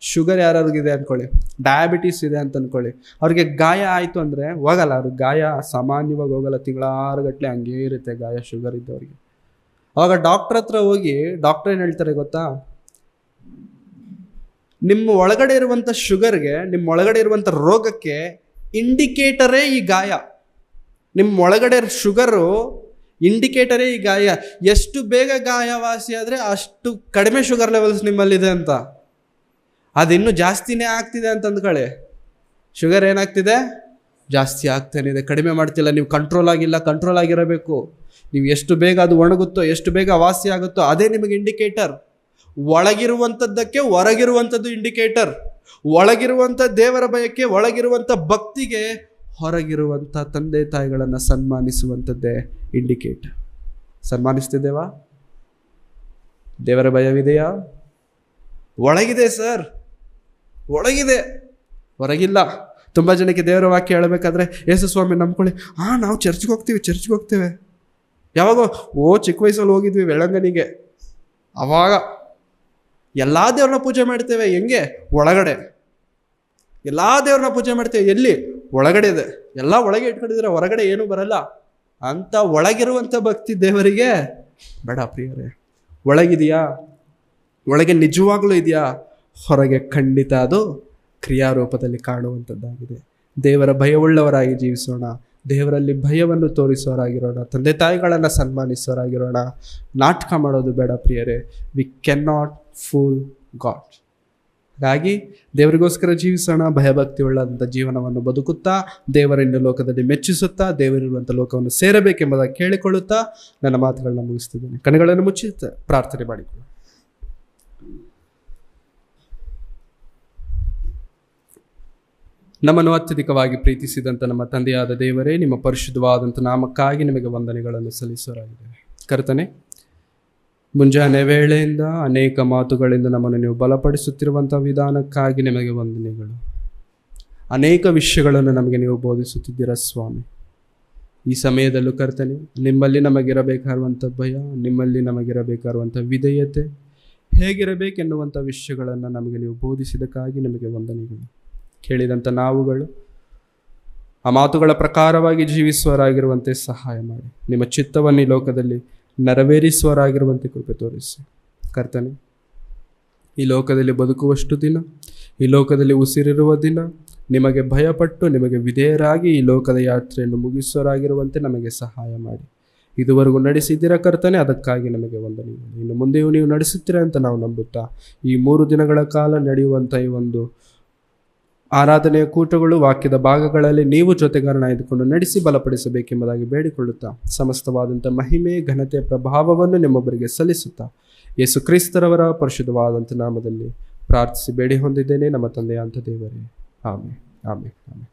ಶುಗರ್ ಯಾರಿಗಿದೆ ಅಂದ್ಕೊಳ್ಳಿ, ಡಯಾಬಿಟೀಸ್ ಇದೆ ಅಂತ ಅಂದ್ಕೊಳ್ಳಿ, ಅವ್ರಿಗೆ ಗಾಯ ಆಯಿತು ಅಂದರೆ ಹೋಗಲ್ಲ, ಅವ್ರಿಗೆ ಗಾಯ ಸಾಮಾನ್ಯವಾಗಿ ಹೋಗಲ್ಲ, ತಿಂಗಳಾರುಗಟ್ಟಲೆ ಹಂಗೇ ಇರುತ್ತೆ ಗಾಯ ಶುಗರ್ ಇದ್ದವ್ರಿಗೆ. ಅವಾಗ ಡಾಕ್ಟ್ರ್ ಹತ್ರ ಹೋಗಿ ಡಾಕ್ಟ್ರ್ ಏನು ಹೇಳ್ತಾರೆ ಗೊತ್ತಾ? ನಿಮ್ಮ ಒಳಗಡೆ ಇರುವಂಥ ಶುಗರ್ಗೆ, ನಿಮ್ಮ ಒಳಗಡೆ ಇರುವಂಥ ರೋಗಕ್ಕೆ ಇಂಡಿಕೇಟರೇ ಈ ಗಾಯ. ನಿಮ್ಮ ಒಳಗಡೆ ಶುಗರು ಇಂಡಿಕೇಟರೇ ಈ ಗಾಯ. ಎಷ್ಟು ಬೇಗ ಗಾಯವಾಸಿ ಆದರೆ ಅಷ್ಟು ಕಡಿಮೆ ಶುಗರ್ ಲೆವೆಲ್ಸ್ ನಿಮ್ಮಲ್ಲಿದೆ ಅಂತ. ಅದಿನ್ನೂ ಜಾಸ್ತಿನೇ ಆಗ್ತಿದೆ ಅಂತ ಅಂದ್ಕೊಳ್ಳಿ. ಶುಗರ್ ಏನಾಗ್ತಿದೆ? ಜಾಸ್ತಿ ಆಗ್ತಾನೆ ಇದೆ, ಕಡಿಮೆ ಮಾಡ್ತಿಲ್ಲ. ನೀವು ಕಂಟ್ರೋಲ್ ಆಗಿರಬೇಕು. ನೀವು ಎಷ್ಟು ಬೇಗ ಅದು ಒಣಗುತ್ತೋ, ಎಷ್ಟು ಬೇಗ ವಾಸಿ ಆಗುತ್ತೋ, ಅದೇ ನಿಮಗೆ ಇಂಡಿಕೇಟರ್. ಒಳಗಿರುವಂಥದ್ದಕ್ಕೆ ಹೊರಗಿರುವಂಥದ್ದು ಇಂಡಿಕೇಟರ್. ಒಳಗಿರುವಂಥ ದೇವರ ಭಯಕ್ಕೆ, ಒಳಗಿರುವಂಥ ಭಕ್ತಿಗೆ, ಹೊರಗಿರುವಂಥ ತಂದೆ ತಾಯಿಗಳನ್ನು ಸನ್ಮಾನಿಸುವಂಥದ್ದೇ ಇಂಡಿಕೇಟರ್. ಸನ್ಮಾನಿಸ್ತಿದ್ದೇವಾ? ದೇವರ ಭಯವಿದೆಯಾ? ಒಳಗಿದೆ ಸರ್, ಒಳಗಿದೆ, ಹೊರಗಿಲ್ಲ. ತುಂಬ ಜನಕ್ಕೆ ದೇವರ ವಾಕ್ಯ ಹೇಳಬೇಕಾದ್ರೆ, ಯೇಸು ಸ್ವಾಮಿ ನಂಬ್ಕೊಳ್ಳಿ, ನಾವು ಚರ್ಚ್ಗೆ ಹೋಗ್ತೇವೆ. ಯಾವಾಗೋ ಚಿಕ್ಕ ವಯಸ್ಸಲ್ಲಿ ಹೋಗಿದ್ವಿ ಬೆಳಂಗನಿಗೆ, ಅವಾಗ ಎಲ್ಲ ದೇವ್ರನ್ನ ಪೂಜೆ ಮಾಡ್ತೇವೆ. ಹೆಂಗೆ? ಒಳಗಡೆ ಎಲ್ಲ ದೇವ್ರನ್ನ ಪೂಜೆ ಮಾಡ್ತೇವೆ. ಎಲ್ಲಿ? ಒಳಗಡೆ ಇದೆ. ಎಲ್ಲ ಒಳಗೆ ಇಟ್ಕೊಂಡಿದ್ರೆ ಹೊರಗಡೆ ಏನೂ ಬರಲ್ಲ ಅಂತ ಒಳಗಿರುವಂಥ ಭಕ್ತಿ ದೇವರಿಗೆ ಬೇಡ ಪ್ರಿಯರೇ. ಒಳಗಿದೆಯಾ? ಒಳಗೆ ನಿಜವಾಗ್ಲೂ ಇದೆಯಾ? ಹೊರಗೆ ಖಂಡಿತ ಅದು ಕ್ರಿಯಾರೂಪದಲ್ಲಿ ಕಾಣುವಂಥದ್ದಾಗಿದೆ. ದೇವರ ಭಯವುಳ್ಳವರಾಗಿ ಜೀವಿಸೋಣ, ದೇವರಲ್ಲಿ ಭಯವನ್ನು ತೋರಿಸೋರಾಗಿರೋಣ, ತಂದೆ ತಾಯಿಗಳನ್ನು ಸನ್ಮಾನಿಸೋರಾಗಿರೋಣ. ನಾಟಕ ಮಾಡೋದು ಬೇಡ ಪ್ರಿಯರೇ. We can not fool God. ಹಾಗಾಗಿ ದೇವರಿಗೋಸ್ಕರ ಜೀವಿಸೋಣ, ಭಯಭಕ್ತಿ ಉಳ್ಳಂಥ ಜೀವನವನ್ನು ಬದುಕುತ್ತಾ, ದೇವರನ್ನು ಲೋಕದಲ್ಲಿ ಮೆಚ್ಚಿಸುತ್ತಾ, ದೇವರಿರುವಂಥ ಲೋಕವನ್ನು ಸೇರಬೇಕೆಂಬುದಾಗಿ ಕೇಳಿಕೊಳ್ಳುತ್ತಾ ನನ್ನ ಮಾತುಗಳನ್ನ ಮುಗಿಸ್ತಿದ್ದೇನೆ. ಕಣ್ಣುಗಳನ್ನು ಮುಚ್ಚಿ ಪ್ರಾರ್ಥನೆ ಮಾಡಿಕೊಳ್ಳಿ. ನಮ್ಮನ್ನು ಅತ್ಯಧಿಕವಾಗಿ ಪ್ರೀತಿಸಿದಂಥ ನಮ್ಮ ತಂದೆಯಾದ ದೇವರೇ, ನಿಮ್ಮ ಪರಿಶುದ್ಧವಾದಂಥ ನಾಮಕ್ಕಾಗಿ ನಿಮಗೆ ವಂದನೆಗಳನ್ನು ಸಲ್ಲಿಸೋರಾಗಿದ್ದೇವೆ. ಕರ್ತನೆ, ಮುಂಜಾನೆ ವೇಳೆಯಿಂದ ಅನೇಕ ಮಾತುಗಳಿಂದ ನಮ್ಮನ್ನು ನೀವು ಬಲಪಡಿಸುತ್ತಿರುವಂಥ ವಿಧಾನಕ್ಕಾಗಿ ನಿಮಗೆ ವಂದನೆಗಳು. ಅನೇಕ ವಿಷಯಗಳನ್ನು ನಮಗೆ ನೀವು ಬೋಧಿಸುತ್ತಿದ್ದೀರ ಸ್ವಾಮಿ. ಈ ಸಮಯದಲ್ಲೂ ಕರ್ತನೆ, ನಿಮ್ಮಲ್ಲಿ ನಮಗಿರಬೇಕಾಗಿರುವಂಥ ಭಯ, ನಿಮ್ಮಲ್ಲಿ ನಮಗಿರಬೇಕಾಗಿರುವಂಥ ವಿಧೇಯತೆ ಹೇಗಿರಬೇಕೆನ್ನುವಂಥ ವಿಷಯಗಳನ್ನು ನಮಗೆ ನೀವು ಬೋಧಿಸಿದಕ್ಕಾಗಿ ನಿಮಗೆ ವಂದನೆಗಳು. ಕೇಳಿದಂಥ ನಾವುಗಳು ಆ ಮಾತುಗಳ ಪ್ರಕಾರವಾಗಿ ಜೀವಿಸುವರಾಗಿರುವಂತೆ ಸಹಾಯ ಮಾಡಿ. ನಿಮ್ಮ ಚಿತ್ತವನ್ನು ಈ ಲೋಕದಲ್ಲಿ ನೆರವೇರಿಸುವರಾಗಿರುವಂತೆ ಕೃಪೆ ತೋರಿಸಿ. ಕರ್ತನೆ, ಈ ಲೋಕದಲ್ಲಿ ಬದುಕುವಷ್ಟು ದಿನ, ಈ ಲೋಕದಲ್ಲಿ ಉಸಿರಿರುವ ದಿನ ನಿಮಗೆ ಭಯಪಟ್ಟು ನಿಮಗೆ ವಿಧೇಯರಾಗಿ ಈ ಲೋಕದ ಯಾತ್ರೆಯನ್ನು ಮುಗಿಸುವರಾಗಿರುವಂತೆ ನಮಗೆ ಸಹಾಯ ಮಾಡಿ. ಇದುವರೆಗೂ ನಡೆಸಿದ್ದೀರಾ ಕರ್ತನೆ, ಅದಕ್ಕಾಗಿ ನಮಗೆ ವಂದನೆಗಳು. ಇನ್ನು ಮುಂದೆಯೂ ನೀವು ನಡೆಸುತ್ತೀರಾ ಅಂತ ನಾವು ನಂಬುತ್ತಾ ಈ 3 ದಿನಗಳ ಕಾಲ ನಡೆಯುವಂಥ ಈ ಒಂದು ಆರಾಧನೆಯ ಕೂಟಗಳು, ವಾಕ್ಯದ ಭಾಗಗಳಲ್ಲಿ ನೀವು ಜೊತೆಗಾರನಾಗಿದ್ದುಕೊಂಡು ನಡೆಸಿ ಬಲಪಡಿಸಬೇಕೆಂಬುದಾಗಿ ಬೇಡಿಕೊಳ್ಳುತ್ತಾ ಸಮಸ್ತವಾದಂಥ ಮಹಿಮೆ, ಘನತೆ, ಪ್ರಭಾವವನ್ನು ನಿಮ್ಮೊಬ್ಬರಿಗೆ ಸಲ್ಲಿಸುತ್ತಾ ಯೇಸು ಕ್ರಿಸ್ತರವರ ಪರಿಶುದ್ಧವಾದಂಥ ನಾಮದಲ್ಲಿ ಪ್ರಾರ್ಥಿಸಿ ಬೇಡಿ ಹೊಂದಿದ್ದೇನೆ ನಮ್ಮ ತಂದೆಯಾದ ದೇವರೇ. Amen, amen, amen.